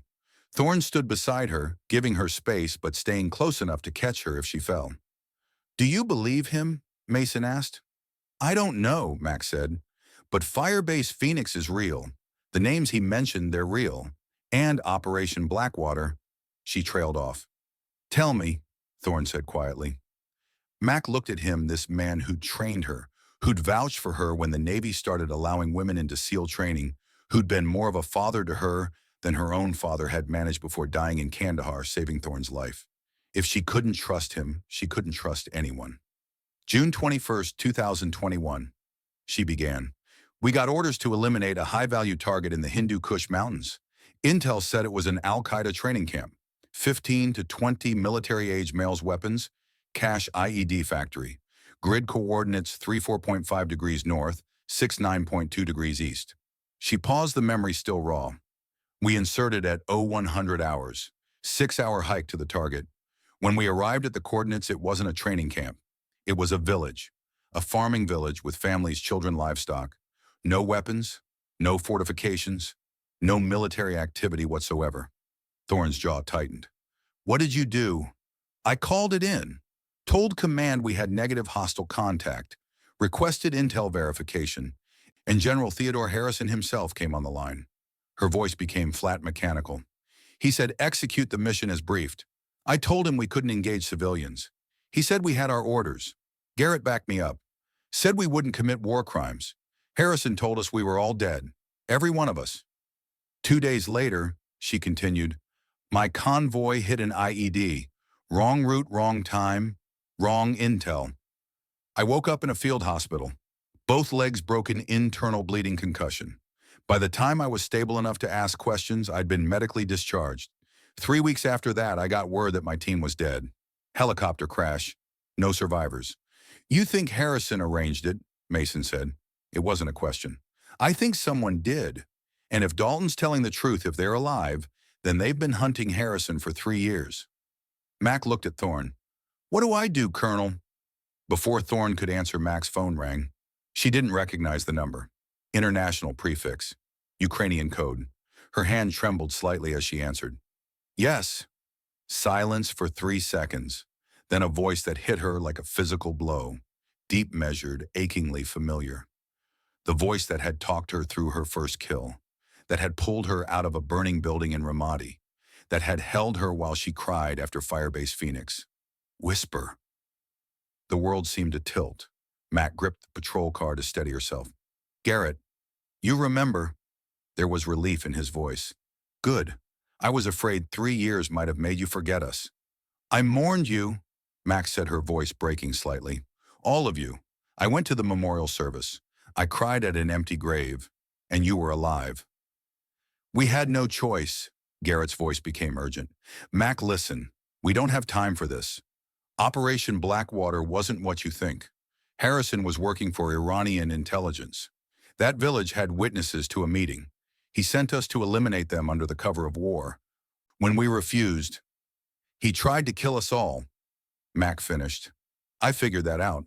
[SPEAKER 1] Thorne stood beside her, giving her space but staying close enough to catch her if she fell. "Do you believe him?" Mason asked. "I don't know," Max said. "But Firebase Phoenix is real. The names he mentioned, they're real. And Operation Blackwater." She trailed off. "Tell me," Thorne said quietly. Mac looked at him, this man who'd trained her, who'd vouched for her when the Navy started allowing women into SEAL training, who'd been more of a father to her than her own father had managed before dying in Kandahar, saving Thorne's life. If she couldn't trust him, she couldn't trust anyone. June 21st, 2021. She began. "We got orders to eliminate a high-value target in the Hindu Kush Mountains. Intel said it was an Al-Qaeda training camp. 15 to 20 military-age males' weapons, cache IED factory. Grid coordinates 34.5 degrees north, 69.2 degrees east." She paused, the memory still raw. "We inserted at 0100 hours. 6-hour hike to the target. When we arrived at the coordinates, it wasn't a training camp. It was a village. A farming village with families, children, livestock. No weapons, no fortifications, no military activity whatsoever." Thorne's jaw tightened. "What did you do?" "I called it in. Told command we had negative hostile contact. Requested intel verification. And General Theodore Harrison himself came on the line." Her voice became flat, mechanical. "He said execute the mission as briefed. I told him we couldn't engage civilians. He said we had our orders. Garrett backed me up. Said we wouldn't commit war crimes. Harrison told us we were all dead. Every one of us." 2 days later, she continued, "My convoy hit an IED. Wrong route, wrong time, wrong intel. I woke up in a field hospital. Both legs broken, internal bleeding, concussion. By the time I was stable enough to ask questions, I'd been medically discharged. 3 weeks after that, I got word that my team was dead. Helicopter crash. No survivors." "You think Harrison arranged it?" Mason said. It wasn't a question. "I think someone did. And if Dalton's telling the truth, if they're alive, then they've been hunting Harrison for 3 years. Mac looked at Thorne. "What do I do, Colonel?" Before Thorne could answer, Mac's phone rang. She didn't recognize the number. International prefix. Ukrainian code. Her hand trembled slightly as she answered. "Yes." Silence for 3 seconds. Then a voice that hit her like a physical blow. Deep measured, achingly familiar. The voice that had talked her through her first kill. That had pulled her out of a burning building in Ramadi. That had held her while she cried after Firebase Phoenix. Whisper. The world seemed to tilt. Mac gripped the patrol car to steady herself. "Garrett, you remember." There was relief in his voice. "Good. I was afraid 3 years might have made you forget us." "I mourned you," Mac said, her voice breaking slightly. "All of you. I went to the memorial service. I cried at an empty grave. And you were alive." "We had no choice." Garrett's voice became urgent. "Mac, listen. We don't have time for this. Operation Blackwater wasn't what you think. Harrison was working for Iranian intelligence. That village had witnesses to a meeting. He sent us to eliminate them under the cover of war. When we refused, he tried to kill us all." Mac finished. "I figured that out."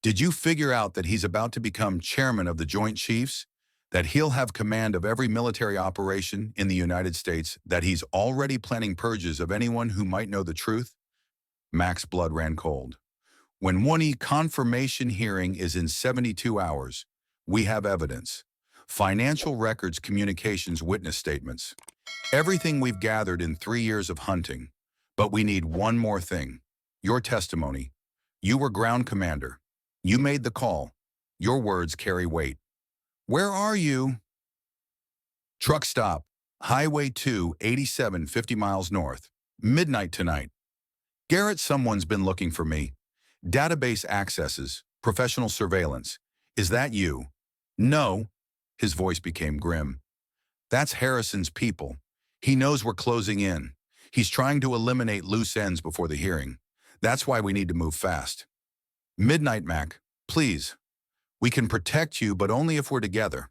[SPEAKER 1] "Did you figure out that he's about to become chairman of the Joint Chiefs? That he'll have command of every military operation in the United States? That he's already planning purges of anyone who might know the truth?" Mac's blood ran cold. "When one confirmation hearing is in 72 hours, we have evidence. Financial records, communications, witness statements. Everything we've gathered in 3 years of hunting. But we need one more thing. Your testimony. You were ground commander. You made the call. Your words carry weight. Where are you?" "Truck stop. Highway 2, 87, 50 miles north. Midnight tonight." "Garrett, someone's been looking for me. Database accesses, professional surveillance. Is that you?" "No." His voice became grim. "That's Harrison's people. He knows we're closing in. He's trying to eliminate loose ends before the hearing. That's why we need to move fast." "Midnight, Mac. Please. We can protect you, but only if we're together."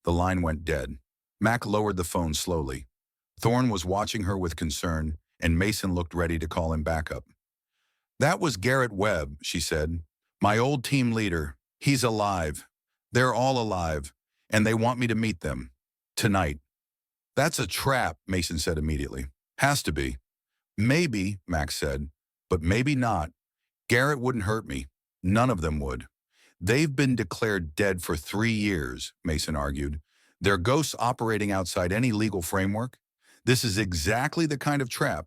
[SPEAKER 1] The line went dead. Mac lowered the phone slowly. Thorne was watching her with concern, and Mason looked ready to call him back up. "That was Garrett Webb," she said. "My old team leader. He's alive. They're all alive, and they want me to meet them. Tonight. That's a trap, Mason said immediately. Has to be. Maybe, Max said, but maybe not. Garrett wouldn't hurt me. None of them would. They've been declared dead for 3 years, Mason argued. They're ghosts operating outside any legal framework. This is exactly the kind of trap.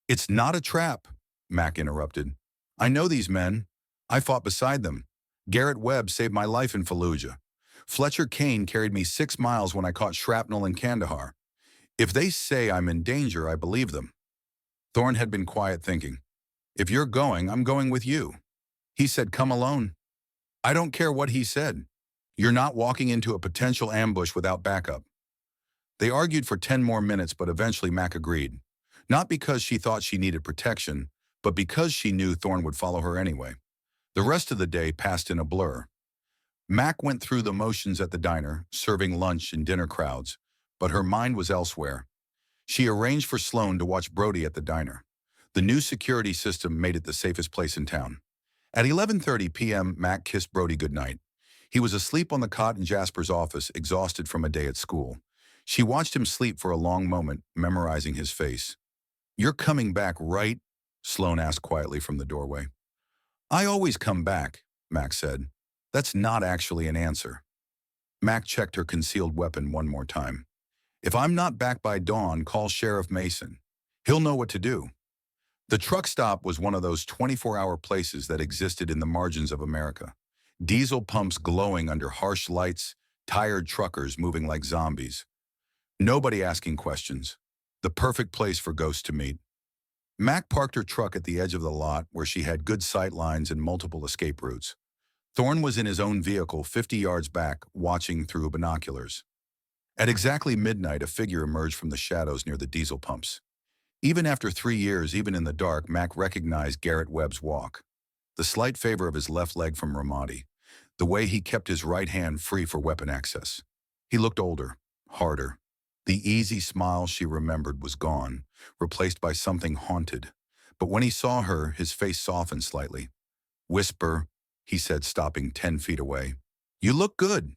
[SPEAKER 1] It's not a trap, Mac interrupted. I know these men. I fought beside them. Garrett Webb saved my life in Fallujah. Fletcher Kane carried me 6 miles when I caught shrapnel in Kandahar. If they say I'm in danger, I believe them. Thorne had been quiet, thinking. If you're going, I'm going with you. He said, come alone. I don't care what he said. You're not walking into a potential ambush without backup. They argued for 10 more minutes, but eventually Mac agreed. Not because she thought she needed protection, but because she knew Thorne would follow her anyway. The rest of the day passed in a blur. Mac went through the motions at the diner, serving lunch and dinner crowds, but her mind was elsewhere. She arranged for Sloan to watch Brody at the diner. The new security system made it the safest place in town. At 11:30 p.m., Mac kissed Brody goodnight. He was asleep on the cot in Jasper's office, exhausted from a day at school. She watched him sleep for a long moment, memorizing his face. You're coming back, right? Sloan asked quietly from the doorway. I always come back, Mac said. That's not actually an answer. Mac checked her concealed weapon one more time. If I'm not back by dawn, call Sheriff Mason. He'll know what to do. The truck stop was one of those 24-hour places that existed in the margins of America. Diesel pumps glowing under harsh lights, tired truckers moving like zombies. Nobody asking questions. The perfect place for ghosts to meet. Mac parked her truck at the edge of the lot where she had good sight lines and multiple escape routes. Thorne was in his own vehicle 50 yards back, watching through binoculars. At exactly midnight, a figure emerged from the shadows near the diesel pumps. Even after 3 years, even in the dark, Mac recognized Garrett Webb's walk. The slight favor of his left leg from Ramadi. The way he kept his right hand free for weapon access. He looked older, harder. The easy smile she remembered was gone, replaced by something haunted. But when he saw her, his face softened slightly. Whisper, he said, stopping 10 feet away. You look good.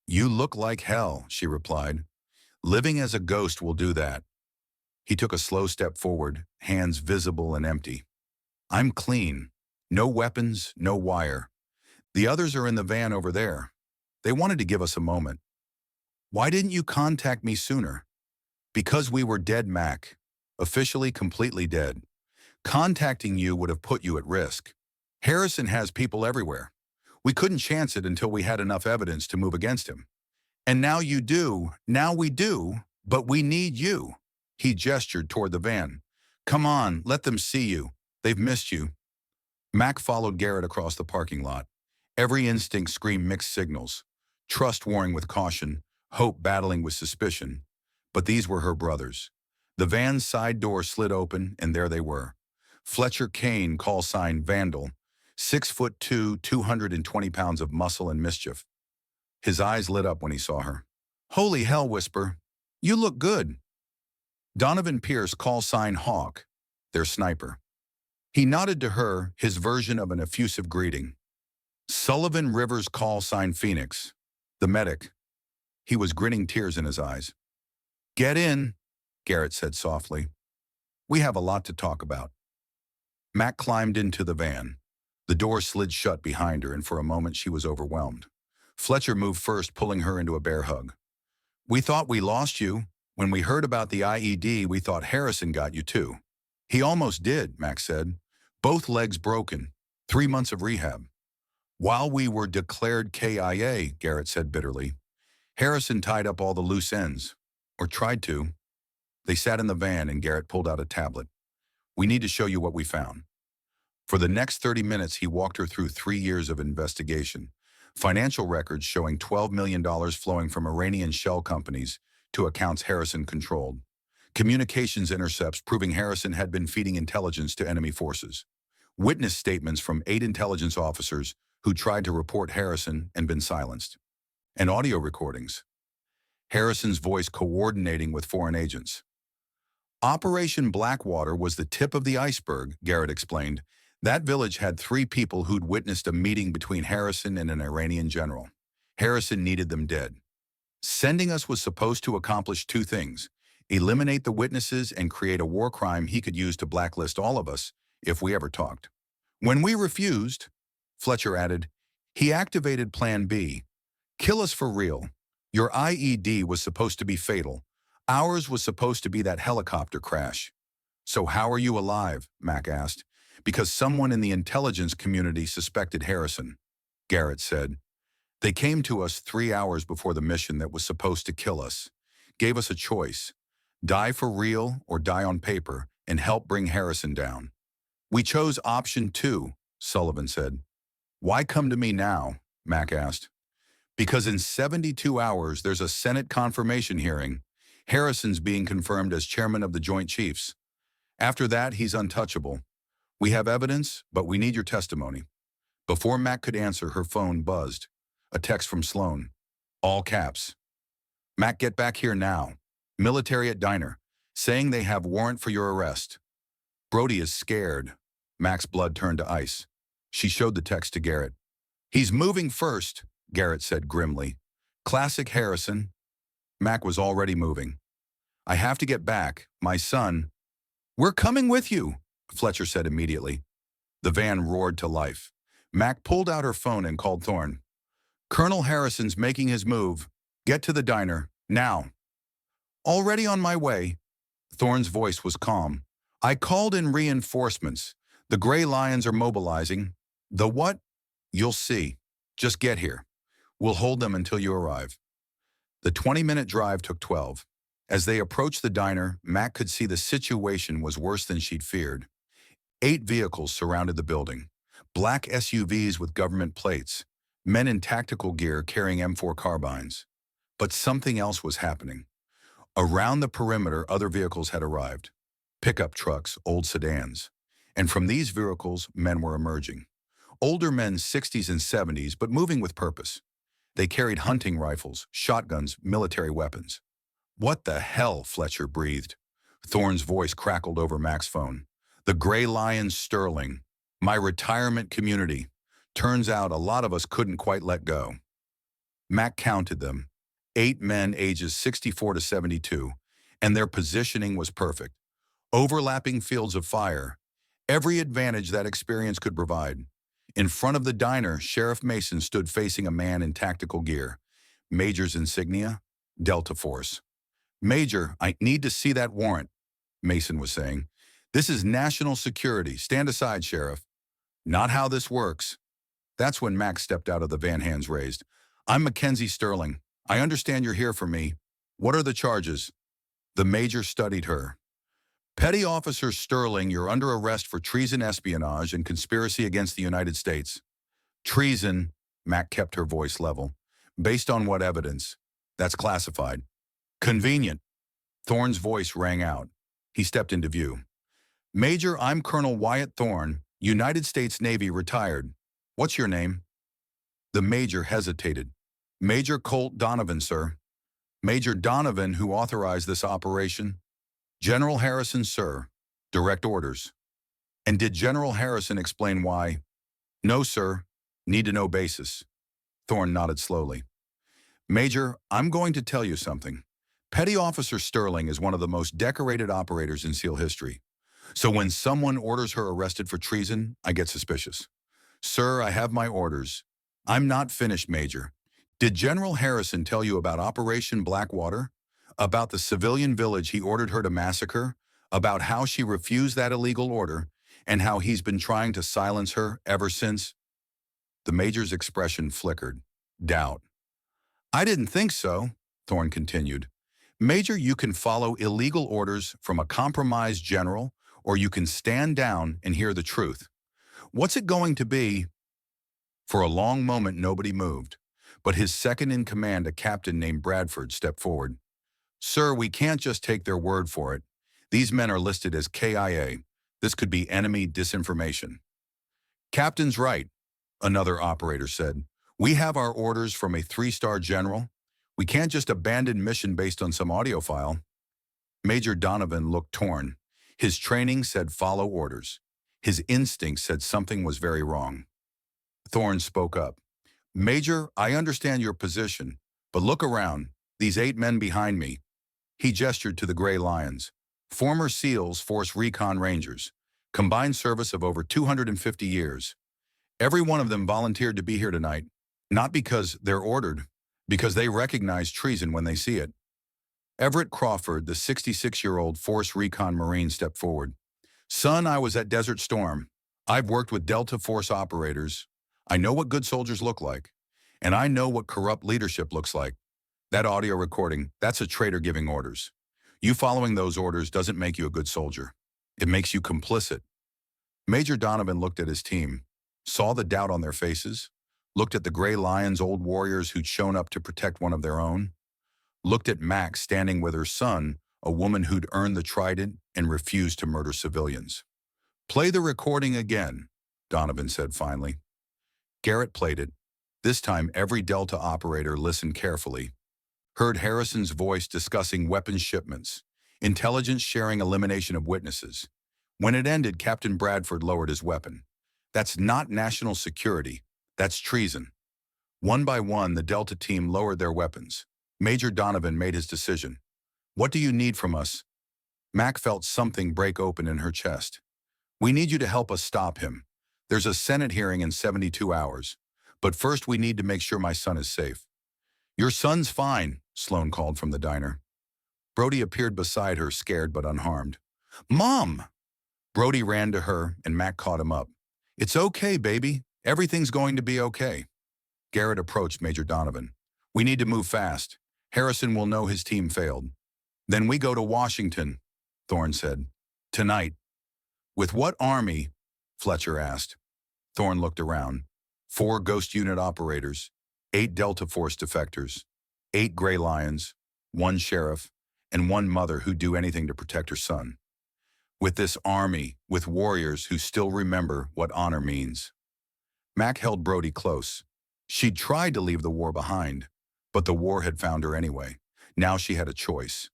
[SPEAKER 1] You look like hell, she replied. Living as a ghost will do that. He took a slow step forward, hands visible and empty. I'm clean. No weapons, no wire. The others are in the van over there. They wanted to give us a moment. Why didn't you contact me sooner? Because we were dead, Mac. Officially, completely dead. Contacting you would have put you at risk. Harrison has people everywhere. We couldn't chance it until we had enough evidence to move against him. And now you do. Now we do. But we need you. He gestured toward the van. Come on, let them see you. They've missed you. Mac followed Garrett across the parking lot. Every instinct screamed mixed signals. Trust warring with caution, hope battling with suspicion. But these were her brothers. The van's side door slid open, and there they were. Fletcher Kane, call sign Vandal, 6'2", 220 pounds of muscle and mischief. His eyes lit up when he saw her. Holy hell, Whisper. You look good. Donovan Pierce, call sign Hawk, their sniper. He nodded to her, his version of an effusive greeting. Sullivan Rivers, call sign Phoenix, the medic. He was grinning, tears in his eyes. Get in, Garrett said softly. We have a lot to talk about. Mac climbed into the van. The door slid shut behind her, and for a moment she was overwhelmed. Fletcher moved first, pulling her into a bear hug. We thought we lost you. When we heard about the IED, we thought Harrison got you too. He almost did, Max said. Both legs broken. 3 months of rehab. While we were declared KIA, Garrett said bitterly. Harrison tied up all the loose ends. Or tried to. They sat in the van and Garrett pulled out a tablet. We need to show you what we found. For the next 30 minutes, he walked her through 3 years of investigation. Financial records showing $12 million flowing from Iranian shell companies to accounts Harrison controlled. Communications intercepts proving Harrison had been feeding intelligence to enemy forces. Witness statements from 8 intelligence officers who tried to report Harrison and been silenced. And audio recordings. Harrison's voice coordinating with foreign agents. Operation Blackwater was the tip of the iceberg, Garrett explained. That village had 3 people who'd witnessed a meeting between Harrison and an Iranian general. Harrison needed them dead. Sending us was supposed to accomplish two things: eliminate the witnesses and create a war crime he could use to blacklist all of us if we ever talked. When we refused, Fletcher added, he activated Plan B. Kill us for real. Your IED was supposed to be fatal. Ours was supposed to be that helicopter crash. So how are you alive? Mac asked. Because someone in the intelligence community suspected Harrison, Garrett said. They came to us 3 hours before the mission that was supposed to kill us. Gave us a choice: die for real or die on paper and help bring Harrison down. We chose option 2, Sullivan said. Why come to me now? Mac asked. Because in 72 hours there's a Senate confirmation hearing. Harrison's being confirmed as chairman of the Joint Chiefs. After that, he's untouchable. We have evidence, but we need your testimony. Before Mac could answer, her phone buzzed. A text from Sloan. All caps. Mac, get back here now. Military at diner. Saying they have warrant for your arrest. Brody is scared. Mac's blood turned to ice. She showed the text to Garrett. He's moving first, Garrett said grimly. Classic Harrison. Mac was already moving. I have to get back. My son. We're coming with you, Fletcher said immediately. The van roared to life. Mac pulled out her phone and called Thorne. Colonel Harrison's making his move. Get to the diner, now. Already on my way. Thorne's voice was calm. I called in reinforcements. The Gray Lions are mobilizing. The what? You'll see. Just get here. We'll hold them until you arrive. The 20-minute drive took 12. As they approached the diner, Mac could see the situation was worse than she'd feared. 8 vehicles surrounded the building. Black SUVs with government plates. Men in tactical gear carrying M4 carbines. But something else was happening. Around the perimeter, other vehicles had arrived. Pickup trucks, old sedans. And from these vehicles, men were emerging. Older men, 60s and 70s, but moving with purpose. They carried hunting rifles, shotguns, military weapons. What the hell, Fletcher breathed. Thorne's voice crackled over Mac's phone. The Gray Lions Sterling. My retirement community. Turns out a lot of us couldn't quite let go. Mac counted them. 8 men ages 64 to 72, and their positioning was perfect. Overlapping fields of fire. Every advantage that experience could provide. In front of the diner, Sheriff Mason stood facing a man in tactical gear. Major's insignia, Delta Force. Major, I need to see that warrant, Mason was saying. This is national security. Stand aside, Sheriff. Not how this works. That's when Mac stepped out of the van, hands raised. I'm Mackenzie Sterling. I understand you're here for me. What are the charges? The major studied her. Petty Officer Sterling, you're under arrest for treason, espionage, and conspiracy against the United States. Treason, Mac kept her voice level. Based on what evidence? That's classified. Convenient. Thorne's voice rang out. He stepped into view. Major, I'm Colonel Wyatt Thorne, United States Navy, retired. What's your name? The major hesitated. Major Colt Donovan, sir. Major Donovan, who authorized this operation? General Harrison, sir. Direct orders. And did General Harrison explain why? No, sir. Need to know basis. Thorne nodded slowly. Major, I'm going to tell you something. Petty Officer Sterling is one of the most decorated operators in SEAL history. So when someone orders her arrested for treason, I get suspicious. Sir, I have my orders. I'm not finished, Major. Did General Harrison tell you about Operation Blackwater? About the civilian village he ordered her to massacre? About how she refused that illegal order? And how he's been trying to silence her ever since? The major's expression flickered. Doubt. I didn't think so, Thorne continued. Major, you can follow illegal orders from a compromised general, or you can stand down and hear the truth. What's it going to be? For a long moment, nobody moved, but his second-in-command, a captain named Bradford, stepped forward. Sir, we can't just take their word for it. These men are listed as KIA. This could be enemy disinformation. Captain's right, another operator said. We have our orders from a 3-star general. We can't just abandon mission based on some audio file. Major Donovan looked torn. His training said follow orders. His instinct said something was very wrong. Thorne spoke up. Major, I understand your position, but look around. These 8 men behind me. He gestured to the Gray Lions. Former SEALs, Force Recon Rangers. Combined service of over 250 years. Every one of them volunteered to be here tonight, not because they're ordered, because they recognize treason when they see it. Everett Crawford, the 66-year-old Force Recon Marine, stepped forward. Son, I was at Desert Storm. I've worked with Delta Force operators. I know what good soldiers look like, and I know what corrupt leadership looks like. That audio recording, that's a traitor giving orders. You following those orders doesn't make you a good soldier. It makes you complicit. Major Donovan looked at his team, saw the doubt on their faces, looked at the Gray Lions, old warriors who'd shown up to protect one of their own, looked at Max standing with her son, a woman who'd earned the trident and refused to murder civilians. Play the recording again, Donovan said finally. Garrett played it. This time every Delta operator listened carefully, heard Harrison's voice discussing weapons shipments, intelligence sharing, elimination of witnesses. When it ended, Captain Bradford lowered his weapon. That's not national security. That's treason. One by one, the Delta team lowered their weapons. Major Donovan made his decision. What do you need from us? Mac felt something break open in her chest. We need you to help us stop him. There's a Senate hearing in 72 hours. But first we need to make sure my son is safe. Your son's fine, Sloan called from the diner. Brody appeared beside her, scared but unharmed. Mom! Brody ran to her and Mac caught him up. It's okay, baby. Everything's going to be okay. Garrett approached Major Donovan. We need to move fast. Harrison will know his team failed. Then we go to Washington, Thorne said. Tonight. With what army? Fletcher asked. Thorne looked around. 4 Ghost Unit operators, 8 Delta Force defectors, 8 Gray Lions, 1 sheriff, and 1 mother who'd do anything to protect her son. With this army, with warriors who still remember what honor means. Mac held Brody close. She'd tried to leave the war behind, but the war had found her anyway. Now she had a choice.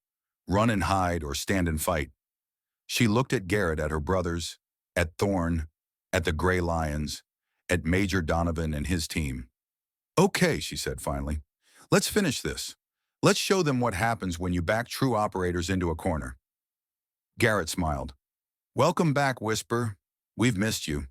[SPEAKER 1] Run and hide or stand and fight. She looked at Garrett, at her brothers, at Thorne, at the Gray Lions, at Major Donovan and his team. Okay, she said finally. Let's finish this. Let's show them what happens when you back true operators into a corner. Garrett smiled. Welcome back, Whisper. We've missed you.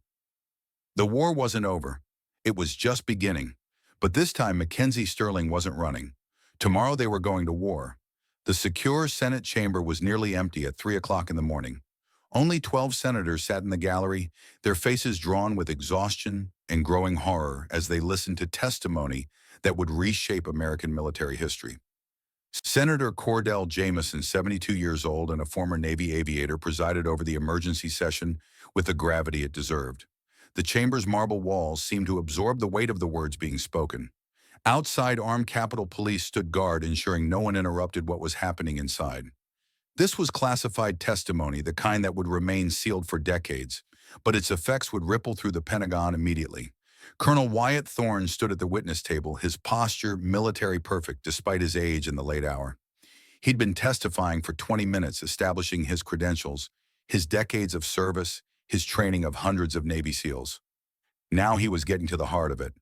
[SPEAKER 1] The war wasn't over. It was just beginning. But this time Mackenzie Sterling wasn't running. Tomorrow they were going to war. The secure Senate chamber was nearly empty at 3 o'clock in the morning. Only 12 senators sat in the gallery, their faces drawn with exhaustion and growing horror as they listened to testimony that would reshape American military history. Senator Cordell Jamison, 72 years old and a former Navy aviator, presided over the emergency session with the gravity it deserved. The chamber's marble walls seemed to absorb the weight of the words being spoken. Outside, armed Capitol Police stood guard, ensuring no one interrupted what was happening inside. This was classified testimony, the kind that would remain sealed for decades, but its effects would ripple through the Pentagon immediately. Colonel Wyatt Thorne stood at the witness table, his posture military perfect despite his age in the late hour. He'd been testifying for 20 minutes, establishing his credentials, his decades of service, his training of hundreds of Navy SEALs. Now he was getting to the heart of it.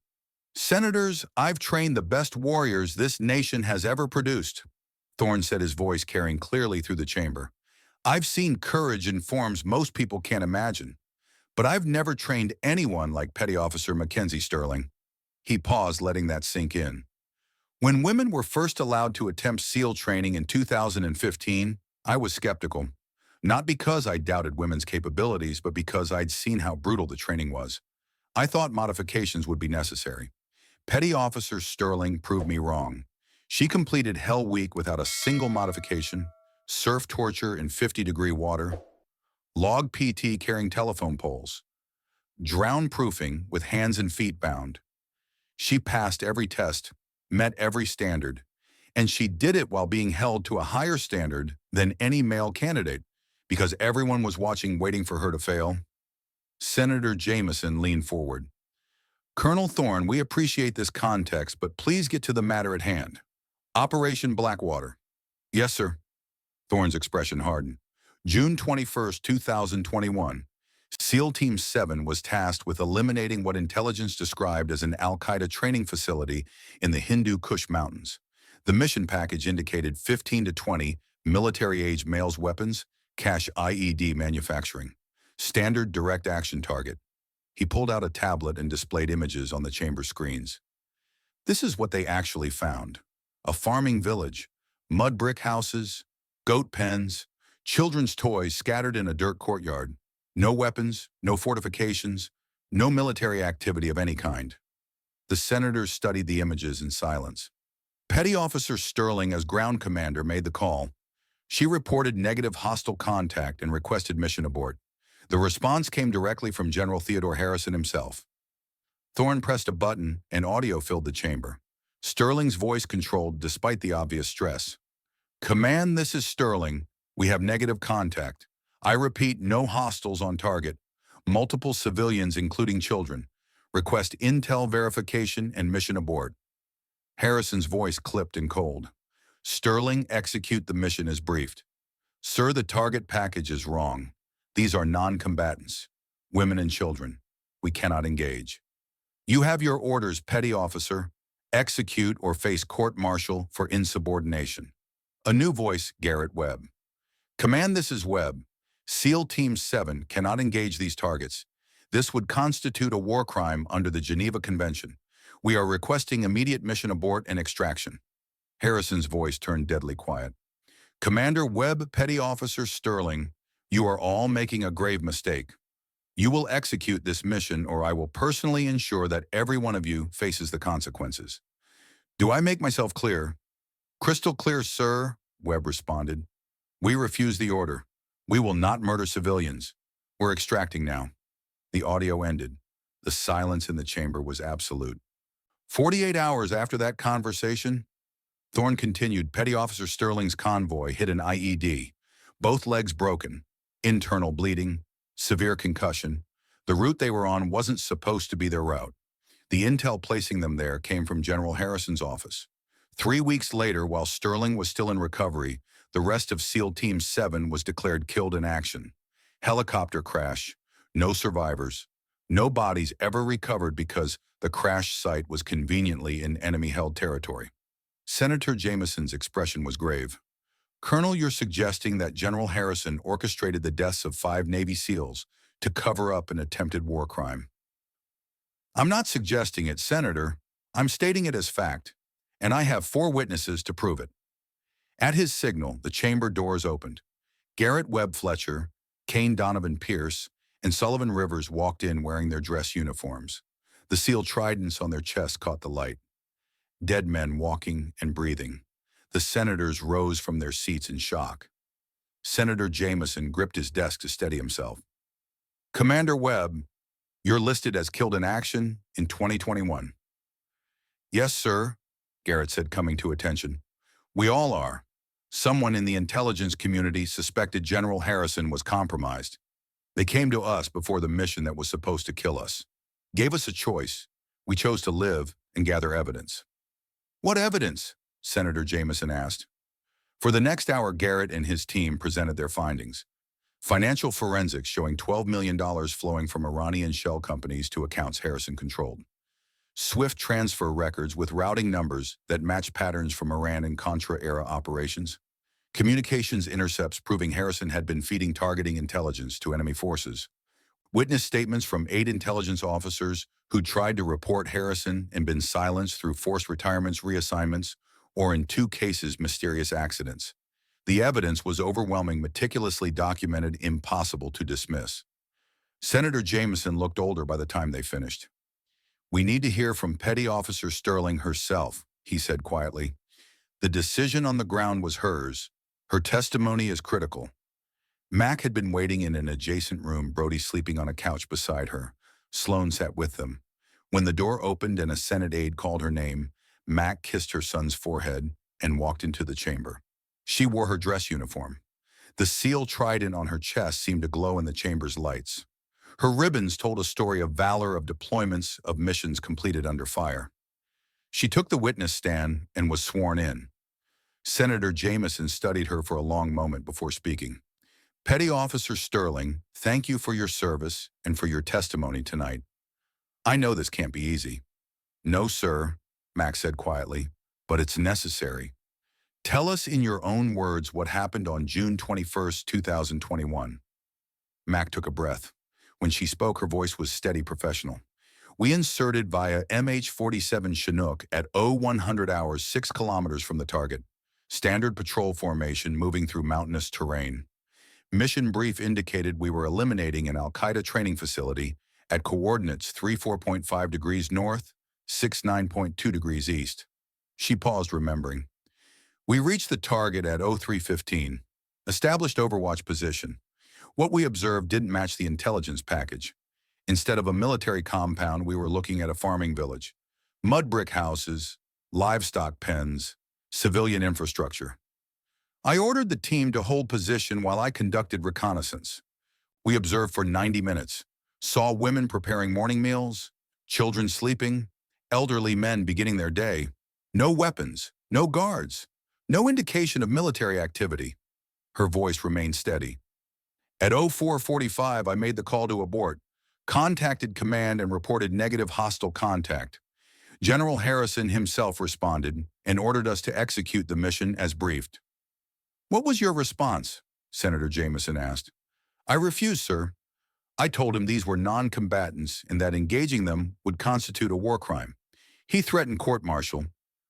[SPEAKER 1] Senators, I've trained the best warriors this nation has ever produced, Thorne said, his voice carrying clearly through the chamber. I've seen courage in forms most people can't imagine, but I've never trained anyone like Petty Officer Mackenzie Sterling. He paused, letting that sink in. When women were first allowed to attempt SEAL training in 2015, I was skeptical. Not because I doubted women's capabilities, but because I'd seen how brutal the training was. I thought modifications would be necessary. Petty Officer Sterling proved me wrong. She completed Hell Week without a single modification, surf torture in 50-degree water, log PT carrying telephone poles, drown proofing with hands and feet bound. She passed every test, met every standard, and she did it while being held to a higher standard than any male candidate, because everyone was watching, waiting for her to fail. Senator Jamison leaned forward. Colonel Thorne, we appreciate this context, but please get to the matter at hand. Operation Blackwater. Yes, sir. Thorne's expression hardened. June 21st, 2021. SEAL Team 7 was tasked with eliminating what intelligence described as an al-Qaeda training facility in the Hindu Kush Mountains. The mission package indicated 15 to 20 military-age males weapons, cache IED manufacturing. Standard direct action target. He pulled out a tablet and displayed images on the chamber screens. This is what they actually found. A farming village, mud brick houses, goat pens, children's toys scattered in a dirt courtyard. No weapons, no fortifications, no military activity of any kind. The senators studied the images in silence. Petty Officer Sterling, as ground commander, made the call. She reported negative hostile contact and requested mission abort. The response came directly from General Theodore Harrison himself. Thorne pressed a button and audio filled the chamber. Sterling's voice controlled despite the obvious stress. "Command, this is Sterling. We have negative contact. I repeat, no hostiles on target. Multiple civilians, including children. Request intel verification and mission abort." Harrison's voice clipped and cold. "Sterling, execute the mission as briefed." "Sir, the target package is wrong. These are non-combatants, women and children. We cannot engage." "You have your orders, Petty Officer. Execute or face court-martial for insubordination." A new voice, Garrett Webb. "Command, this is Webb. SEAL Team 7 cannot engage these targets. This would constitute a war crime under the Geneva Convention. We are requesting immediate mission abort and extraction." Harrison's voice turned deadly quiet. "Commander Webb, Petty Officer Sterling, you are all making a grave mistake. You will execute this mission or I will personally ensure that every one of you faces the consequences." "Do I make myself clear?" "Crystal clear, sir," Webb responded. "We refuse the order. We will not murder civilians. We're extracting now." The audio ended. The silence in the chamber was absolute. 48 hours after that conversation, Thorne continued, Petty Officer Sterling's convoy hit an IED. Both legs broken, internal bleeding, severe concussion. The route they were on wasn't supposed to be their route. The intel placing them there came from General Harrison's office. 3 weeks later, while Sterling was still in recovery, the rest of SEAL Team 7 was declared killed in action. Helicopter crash, no survivors, no bodies ever recovered because the crash site was conveniently in enemy-held territory. Senator Jameson's expression was grave. "Colonel, you're suggesting that General Harrison orchestrated the deaths of 5 Navy SEALs to cover up an attempted war crime." "I'm not suggesting it, Senator. I'm stating it as fact, and I have 4 witnesses to prove it." At his signal, the chamber doors opened. Garrett Webb Fletcher, Kane Donovan Pierce, and Sullivan Rivers walked in wearing their dress uniforms. The SEAL tridents on their chests caught the light. Dead men walking and breathing. The senators rose from their seats in shock. Senator Jameson gripped his desk to steady himself. "Commander Webb, you're listed as killed in action in 2021. "Yes, sir," Garrett said, coming to attention. "We all are. Someone in the intelligence community suspected General Harrison was compromised. They came to us before the mission that was supposed to kill us. Gave us a choice. We chose to live and gather evidence." "What evidence?" Senator Jameson asked. For the next hour, Garrett and his team presented their findings. Financial forensics showing $12 million flowing from Iranian shell companies to accounts Harrison controlled. SWIFT transfer records with routing numbers that match patterns from Iran and Contra-era operations. Communications intercepts proving Harrison had been feeding targeting intelligence to enemy forces. Witness statements from 8 intelligence officers who tried to report Harrison and been silenced through forced retirements, reassignments, or in 2 cases, mysterious accidents. The evidence was overwhelming, meticulously documented, impossible to dismiss. Senator Jameson looked older by the time they finished. "We need to hear from Petty Officer Sterling herself," he said quietly. "The decision on the ground was hers. Her testimony is critical." Mac had been waiting in an adjacent room, Brody sleeping on a couch beside her. Sloan sat with them. When the door opened and a Senate aide called her name, Mac kissed her son's forehead and walked into the chamber. She wore her dress uniform. The SEAL trident on her chest seemed to glow in the chamber's lights. Her ribbons told a story of valor, of deployments, of missions completed under fire. She took the witness stand and was sworn in. Senator Jameson studied her for a long moment before speaking. Petty Officer Sterling, thank you for your service and for your testimony tonight. I know this can't be easy. No, sir, Max said quietly, but it's necessary. Tell us in your own words what happened on June 21st, 2021. Mac took a breath. When she spoke, her voice was steady, professional. We inserted via MH-47 Chinook at 0100 hours 6 kilometers from the target. Standard patrol formation moving through mountainous terrain. Mission brief indicated we were eliminating an Al-Qaeda training facility at coordinates 34.5 degrees north, 69.2 degrees east. She paused, remembering. We reached the target at 0315, established overwatch position. What we observed didn't match the intelligence package. Instead of a military compound, we were looking at a farming village. Mud brick houses, livestock pens, civilian infrastructure. I ordered the team to hold position while I conducted reconnaissance. We observed for 90 minutes, saw women preparing morning meals, children sleeping, elderly men beginning their day. No weapons, no guards, no indication of military activity. Her voice remained steady. At 0445, I made the call to abort, contacted command and reported negative hostile contact. General Harrison himself responded and ordered us to execute the mission as briefed. What was your response? Senator Jameson asked. I refused, sir. I told him these were non-combatants and that engaging them would constitute a war crime. He threatened court-martial.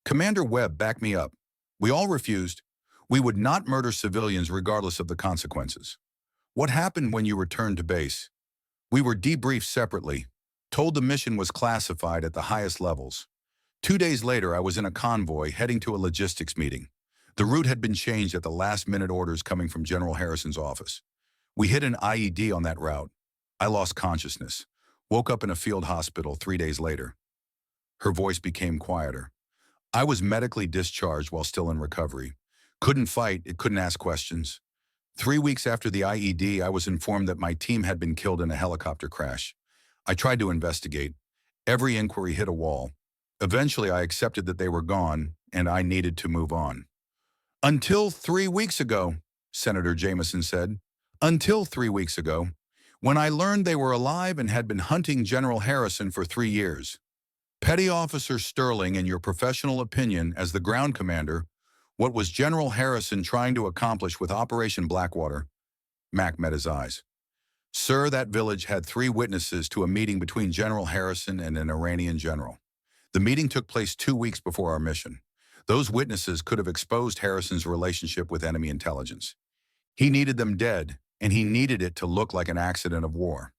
[SPEAKER 1] Commander Webb backed me up. We all refused. We would not murder civilians regardless of the consequences. What happened when you returned to base? We were debriefed separately, told the mission was classified at the highest levels. 2 days later, I was in a convoy heading to a logistics meeting. The route had been changed at the last-minute orders coming from General Harrison's office. We hit an IED on that route. I lost consciousness, woke up in a field hospital 3 days later. Her voice became quieter. I was medically discharged while still in recovery. Couldn't fight, it couldn't ask questions. 3 weeks after the IED, I was informed that my team had been killed in a helicopter crash. I tried to investigate. Every inquiry hit a wall. Eventually, I accepted that they were gone, and I needed to move on. Until 3 weeks ago, Senator Jameson said. Until 3 weeks ago, when I learned they were alive and had been hunting General Harrison for 3 years. Petty Officer Sterling, in your professional opinion as the ground commander, what was General Harrison trying to accomplish with Operation Blackwater? Mac met his eyes. Sir, that village had 3 witnesses to a meeting between General Harrison and an Iranian general. The meeting took place 2 weeks before our mission. Those witnesses could have exposed Harrison's relationship with enemy intelligence. He needed them dead, and he needed it to look like an accident of war.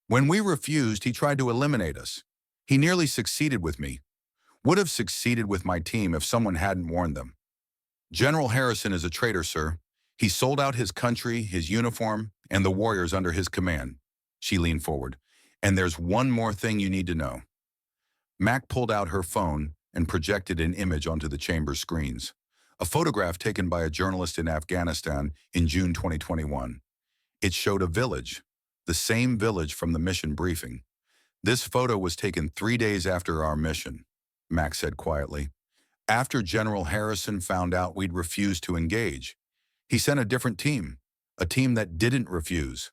[SPEAKER 1] When we refused, he tried to eliminate us. He nearly succeeded with me. Would have succeeded with my team if someone hadn't warned them. General Harrison is a traitor, sir. He sold out his country, his uniform, and the warriors under his command. She leaned forward. And there's one more thing you need to know. Mac pulled out her phone and projected an image onto the chamber screens. A photograph taken by a journalist in Afghanistan in June 2021. It showed a village, the same village from the mission briefing. This photo was taken 3 days after our mission, Mac said quietly. After General Harrison found out we'd refused to engage, he sent a different team, a team that didn't refuse.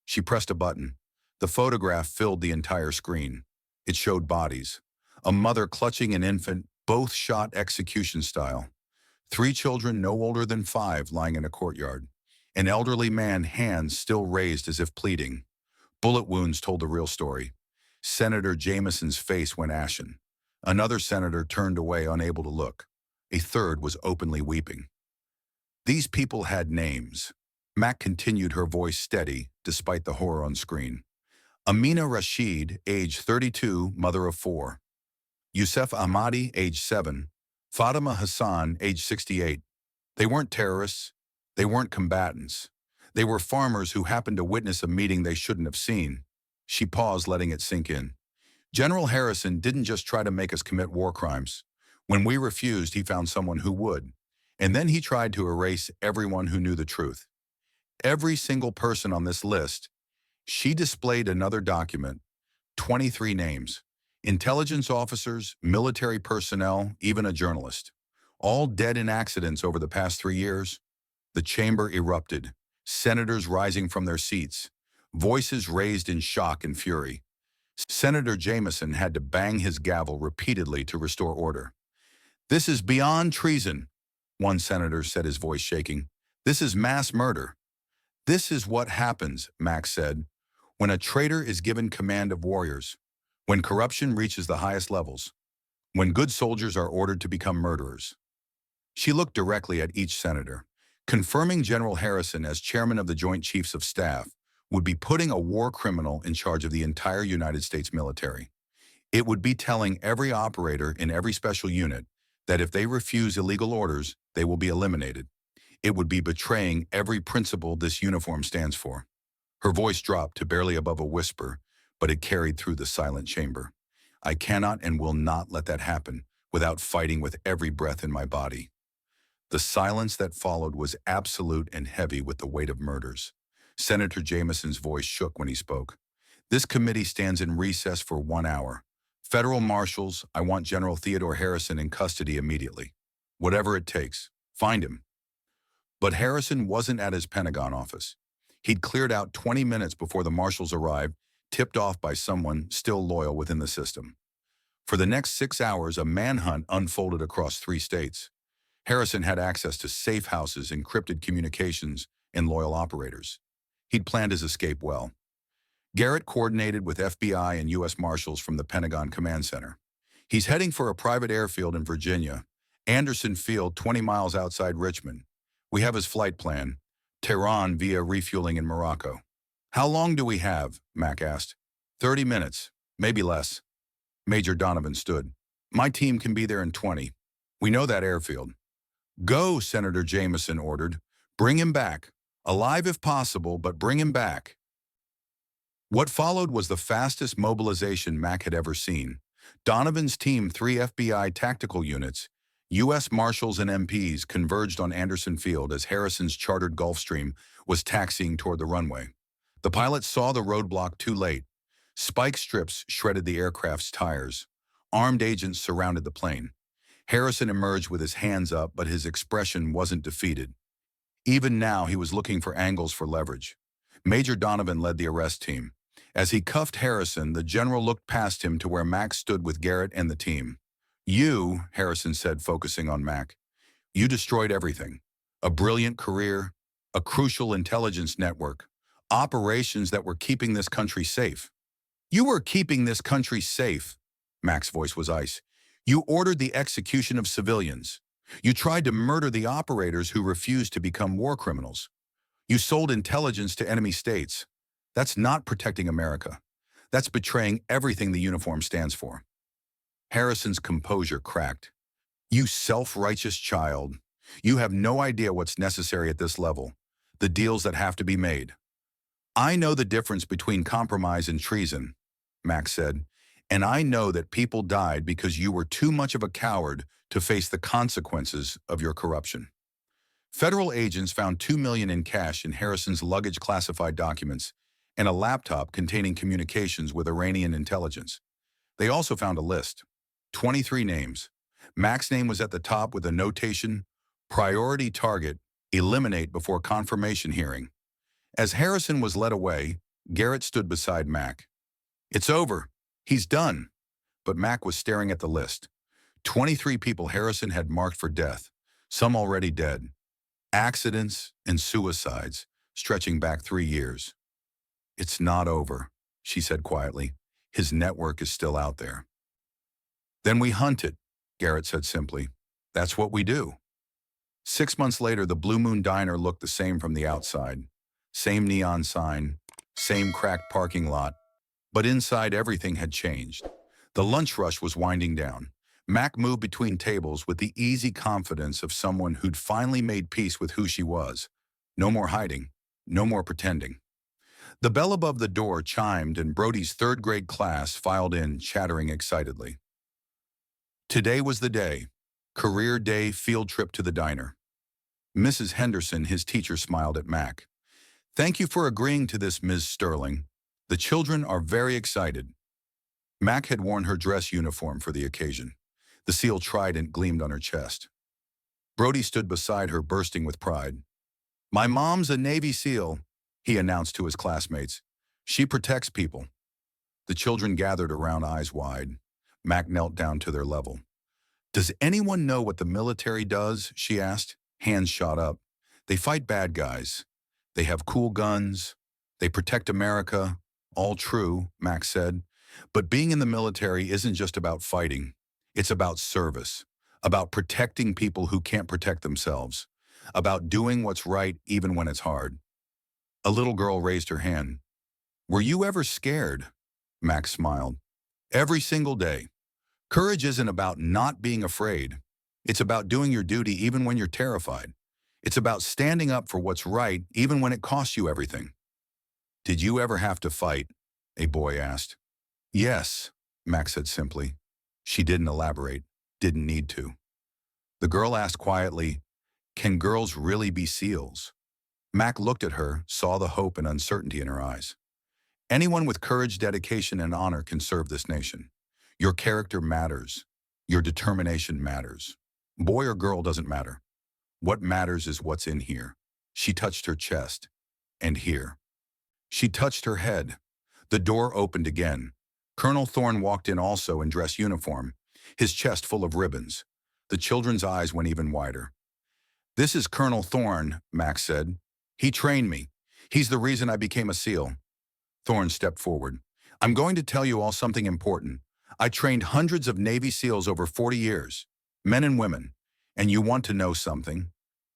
[SPEAKER 1] She pressed a button. The photograph filled the entire screen. It showed bodies. A mother clutching an infant, both shot execution style. 3 children no older than 5 lying in a courtyard. An elderly man, hands still raised as if pleading. Bullet wounds told the real story. Senator Jameson's face went ashen. Another senator turned away, unable to look. A third was openly weeping. These people had names. Mac continued, her voice steady, despite the horror on screen. Amina Rashid, age 32, mother of 4. Youssef Ahmadi, age 7. Fatima Hassan, age 68. They weren't terrorists. They weren't combatants. They were farmers who happened to witness a meeting they shouldn't have seen. She paused, letting it sink in. General Harrison didn't just try to make us commit war crimes. When we refused, he found someone who would. And then he tried to erase everyone who knew the truth. Every single person on this list. She displayed another document, 23 names. Intelligence officers, military personnel, even a journalist. All dead in accidents over the past 3 years. The chamber erupted. senators rising from their seats, voices raised in shock and fury. Senator Jameson had to bang his gavel repeatedly to restore order. "This is beyond treason," one senator said, his voice shaking. "This is mass murder." "This is what happens," Max said, "when a traitor is given command of warriors, when corruption reaches the highest levels, when good soldiers are ordered to become murderers." She looked directly at each senator. Confirming General Harrison as chairman of the Joint Chiefs of Staff would be putting a war criminal in charge of the entire United States military. It would be telling every operator in every special unit that if they refuse illegal orders, they will be eliminated. It would be betraying every principle this uniform stands for. Her voice dropped to barely above a whisper, but it carried through the silent chamber. "I cannot and will not let that happen without fighting with every breath in my body." The silence that followed was absolute and heavy with the weight of murders. Senator Jameson's voice shook when he spoke. "This committee stands in recess for 1 hour. Federal marshals, I want General Theodore Harrison in custody immediately. Whatever it takes. Find him." But Harrison wasn't at his Pentagon office. He'd cleared out 20 minutes before the marshals arrived, tipped off by someone still loyal within the system. For the next 6 hours, a manhunt unfolded across 3 states. Harrison had access to safe houses, encrypted communications, and loyal operators. He'd planned his escape well. Garrett coordinated with FBI and U.S. Marshals from the Pentagon Command Center. "He's heading for a private airfield in Virginia, Anderson Field, 20 miles outside Richmond. We have his flight plan, Tehran via refueling in Morocco." "How long do we have?" Mac asked. 30 minutes, maybe less." Major Donovan stood. "My team can be there in 20. We know that airfield." "Go," Senator Jameson ordered. "Bring him back. Alive if possible, but bring him back." What followed was the fastest mobilization Mac had ever seen. Donovan's team, 3 FBI tactical units, U.S. Marshals and MPs converged on Anderson Field as Harrison's chartered Gulfstream was taxiing toward the runway. The pilot saw the roadblock too late. Spike strips shredded the aircraft's tires. Armed agents surrounded the plane. Harrison emerged with his hands up, but his expression wasn't defeated. Even now, he was looking for angles for leverage. Major Donovan led the arrest team. As he cuffed Harrison, the general looked past him to where Mac stood with Garrett and the team. "You," Harrison said, focusing on Mac, "you destroyed everything. A brilliant career, a crucial intelligence network, operations that were keeping this country safe." "You were keeping this country safe." Mac's voice was ice. "You ordered the execution of civilians. You tried to murder the operators who refused to become war criminals. You sold intelligence to enemy states. That's not protecting America. That's betraying everything the uniform stands for." Harrison's composure cracked. "You self-righteous child. You have no idea what's necessary at this level, the deals that have to be made." "I know the difference between compromise and treason," Mac said, "and I know that people died because you were too much of a coward to face the consequences of your corruption." Federal agents found $2 million in cash in Harrison's luggage, classified documents, and a laptop containing communications with Iranian intelligence. They also found a list. 23 names. Mac's name was at the top with a notation, "Priority target, eliminate before confirmation hearing." As Harrison was led away, Garrett stood beside Mac. "It's over. He's done." But Mac was staring at the list. 23 people Harrison had marked for death, some already dead. Accidents and suicides, stretching back 3 years. "It's not over," she said quietly. "His network is still out there." "Then we hunt it," Garrett said simply. "That's what we do." 6 months later, the Blue Moon Diner looked the same from the outside. Same neon sign, same cracked parking lot. But inside, everything had changed. The lunch rush was winding down. Mac moved between tables with the easy confidence of someone who'd finally made peace with who she was. No more hiding, no more pretending. The bell above the door chimed and Brody's 3rd grade class filed in, chattering excitedly. Today was the day. Career day field trip to the diner. Mrs. Henderson, his teacher, smiled at Mac. "Thank you for agreeing to this, Ms. Sterling. The children are very excited." Mac had worn her dress uniform for the occasion. The seal trident gleamed on her chest. Brody stood beside her, bursting with pride. My mom's a Navy SEAL, he announced to his classmates. She protects people. The children gathered around, eyes wide. Mac knelt down to their level. Does anyone know what the military does? She asked. Hands shot up. They fight bad guys. They have cool guns. They protect America. All true, Max said. But being in the military isn't just about fighting. It's about service, about protecting people who can't protect themselves, about doing what's right even when it's hard. A little girl raised her hand. Were you ever scared? Max smiled. Every single day. Courage isn't about not being afraid. It's about doing your duty even when you're terrified. It's about standing up for what's right even when it costs you everything. Did you ever have to fight? A boy asked. Yes, Max said simply. She didn't elaborate, didn't need to. The girl asked quietly, can girls really be SEALs? Mac looked at her, saw the hope and uncertainty in her eyes. Anyone with courage, dedication, and honor can serve this nation. Your character matters. Your determination matters. Boy or girl doesn't matter. What matters is what's in here. She touched her chest. And here. She touched her head. The door opened again. Colonel Thorne walked in, also in dress uniform, his chest full of ribbons. The children's eyes went even wider. This is Colonel Thorne, Max said. He trained me. He's the reason I became a SEAL. Thorne stepped forward. I'm going to tell you all something important. I trained hundreds of Navy SEALs over 40 years, men and women. And you want to know something?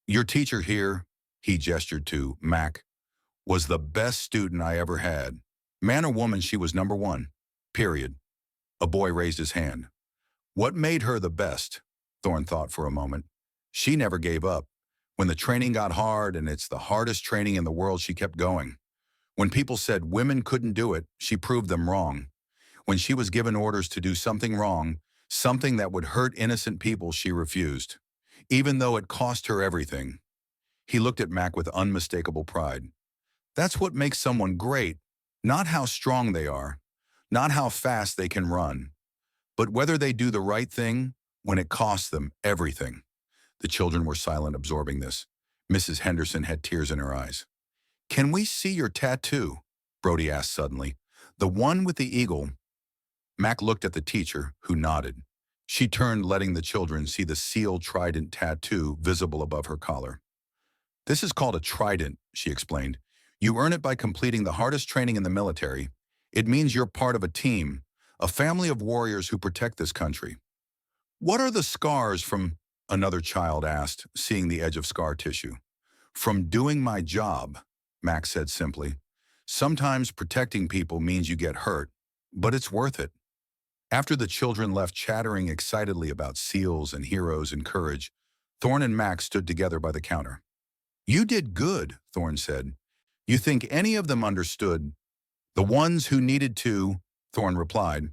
[SPEAKER 1] Your teacher here, he gestured to Mac, was the best student I ever had. Man or woman, she was number one. Period. A boy raised his hand. What made her the best? Thorne thought for a moment. She never gave up. When the training got hard, and it's the hardest training in the world, she kept going. When people said women couldn't do it, she proved them wrong. When she was given orders to do something wrong, something that would hurt innocent people, she refused, even though it cost her everything. He looked at Mac with unmistakable pride. That's what makes someone great, not how strong they are, not how fast they can run, but whether they do the right thing when it costs them everything. The children were silent, absorbing this. Mrs. Henderson had tears in her eyes. Can we see your tattoo? Brody asked suddenly. The one with the eagle. Mac looked at the teacher, who nodded. She turned, letting the children see the SEAL trident tattoo visible above her collar. This is called a trident, she explained. You earn it by completing the hardest training in the military. It means you're part of a team, a family of warriors who protect this country. What are the scars from? Another child asked, seeing the edge of scar tissue. From doing my job, Max said simply. Sometimes protecting people means you get hurt, but it's worth it. After the children left chattering excitedly about SEALs and heroes and courage, Thorne and Max stood together by the counter. You did good, Thorne said. You think any of them understood? The ones who needed to, Thorne replied.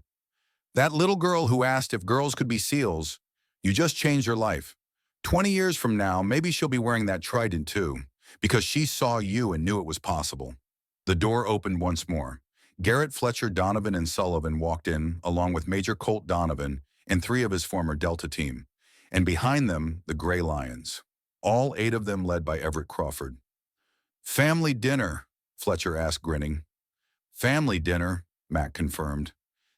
[SPEAKER 1] That little girl who asked if girls could be SEALs, you just changed her life. 20 years from now, maybe she'll be wearing that trident too, because she saw you and knew it was possible. The door opened once more. Garrett, Fletcher, Donovan, and Sullivan walked in, along with Major Colt Donovan and 3 of his former Delta team, and behind them, the Gray Lions, all 8 of them led by Everett Crawford. Family dinner, Fletcher asked, grinning. Family dinner, Mac confirmed.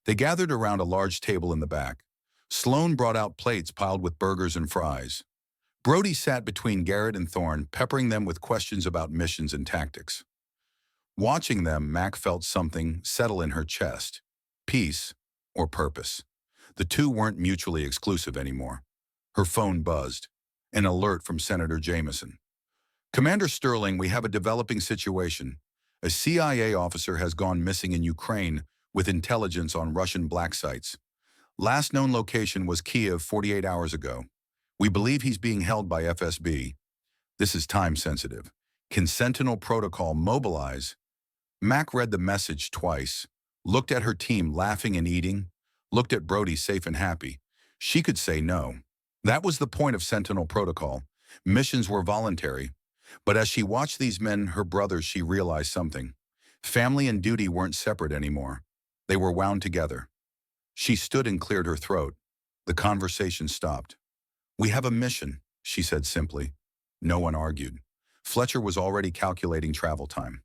[SPEAKER 1] They gathered around a large table in the back. Sloan brought out plates piled with burgers and fries. Brody sat between Garrett and Thorne, peppering them with questions about missions and tactics. Watching them, Mac felt something settle in her chest. Peace or purpose. The two weren't mutually exclusive anymore. Her phone buzzed. An alert from Senator Jameson. Commander Sterling, we have a developing situation. A CIA officer has gone missing in Ukraine with intelligence on Russian black sites. Last known location was Kiev 48 hours ago. We believe he's being held by FSB. This is time sensitive. Can Sentinel Protocol mobilize? Mac read the message twice, looked at her team laughing and eating, looked at Brody safe and happy. She could say no. That was the point of Sentinel Protocol. Missions were voluntary. But as she watched these men, her brothers, she realized something. Family and duty weren't separate anymore. They were wound together. She stood and cleared her throat. The conversation stopped. We have a mission, she said simply. No one argued. Fletcher was already calculating travel time.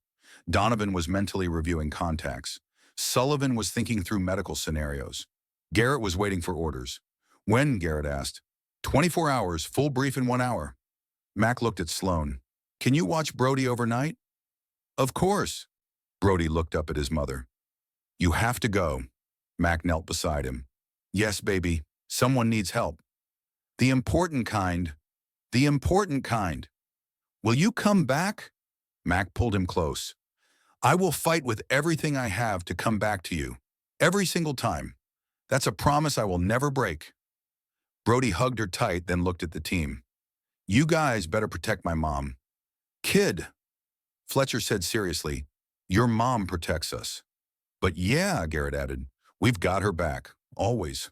[SPEAKER 1] Donovan was mentally reviewing contacts. Sullivan was thinking through medical scenarios. Garrett was waiting for orders. When? Garrett asked. 24 hours, full brief in 1 hour. Mac looked at Sloan. Can you watch Brody overnight? Of course. Brody looked up at his mother. You have to go. Mac knelt beside him. Yes, baby. Someone needs help. The important kind. The important kind. Will you come back? Mac pulled him close. I will fight with everything I have to come back to you. Every single time. That's a promise I will never break. Brody hugged her tight, then looked at the team. You guys better protect my mom. Kid, Fletcher said seriously, your mom protects us. But yeah, Garrett added, we've got her back, always.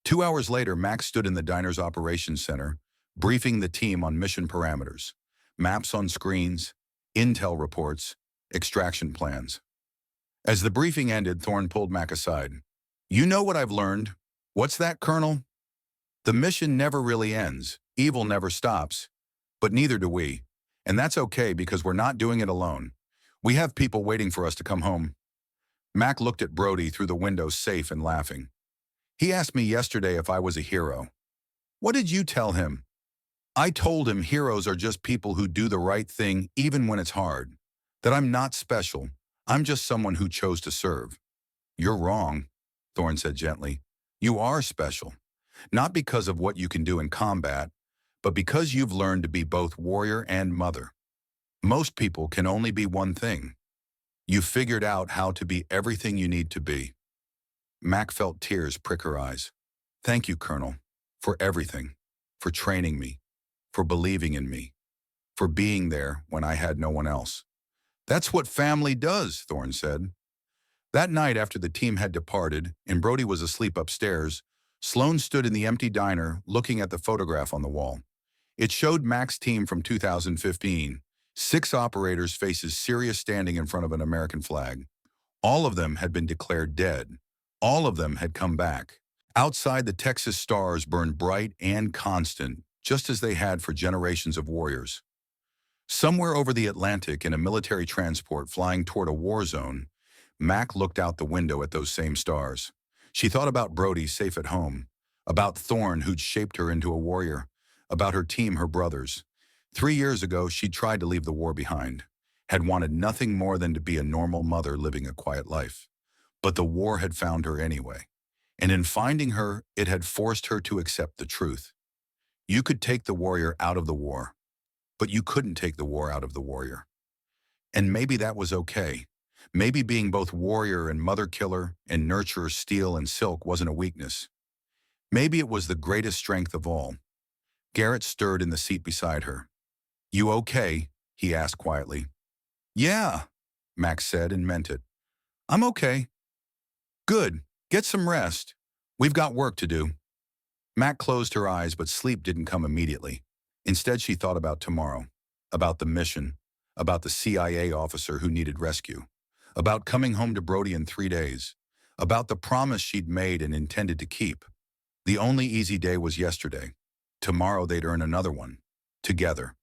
[SPEAKER 1] 2 hours later, Max stood in the diner's operations center, briefing the team on mission parameters, maps on screens, intel reports, extraction plans. As the briefing ended, Thorne pulled Mac aside. You know what I've learned? What's that, Colonel? The mission never really ends. Evil never stops. But neither do we. And that's okay because we're not doing it alone. We have people waiting for us to come home. Mac looked at Brody through the window, safe and laughing. He asked me yesterday if I was a hero. What did you tell him? I told him heroes are just people who do the right thing even when it's hard. That I'm not special. I'm just someone who chose to serve. You're wrong, Thorne said gently. You are special. Not because of what you can do in combat, but because you've learned to be both warrior and mother. Most people can only be one thing. You figured out how to be everything you need to be. Mac felt tears prick her eyes. Thank you, Colonel, for everything, for training me, for believing in me, for being there when I had no one else. That's what family does, Thorne said. That night after the team had departed and Brody was asleep upstairs, Sloan stood in the empty diner looking at the photograph on the wall. It showed Mac's team from 2015, 6 operators, faces serious, standing in front of an American flag. All of them had been declared dead. All of them had come back. Outside, the Texas stars burned bright and constant, just as they had for generations of warriors. Somewhere over the Atlantic, in a military transport flying toward a war zone, Mac looked out the window at those same stars. She thought about Brody safe at home, about Thorne who'd shaped her into a warrior, about her team, her brothers. 3 years ago, she'd tried to leave the war behind, had wanted nothing more than to be a normal mother living a quiet life. But the war had found her anyway. And in finding her, it had forced her to accept the truth. You could take the warrior out of the war, but you couldn't take the war out of the warrior. And maybe that was okay. Maybe being both warrior and mother killer and nurturer, steel and silk, wasn't a weakness. Maybe it was the greatest strength of all. Garrett stirred in the seat beside her. You okay? He asked quietly. Yeah, Max said and meant it. I'm okay. Good. Get some rest. We've got work to do. Mac closed her eyes, but sleep didn't come immediately. Instead, she thought about tomorrow, about the mission, about the CIA officer who needed rescue, about coming home to Brody in 3 days, about the promise she'd made and intended to keep. The only easy day was yesterday. Tomorrow they'd earn another one, together.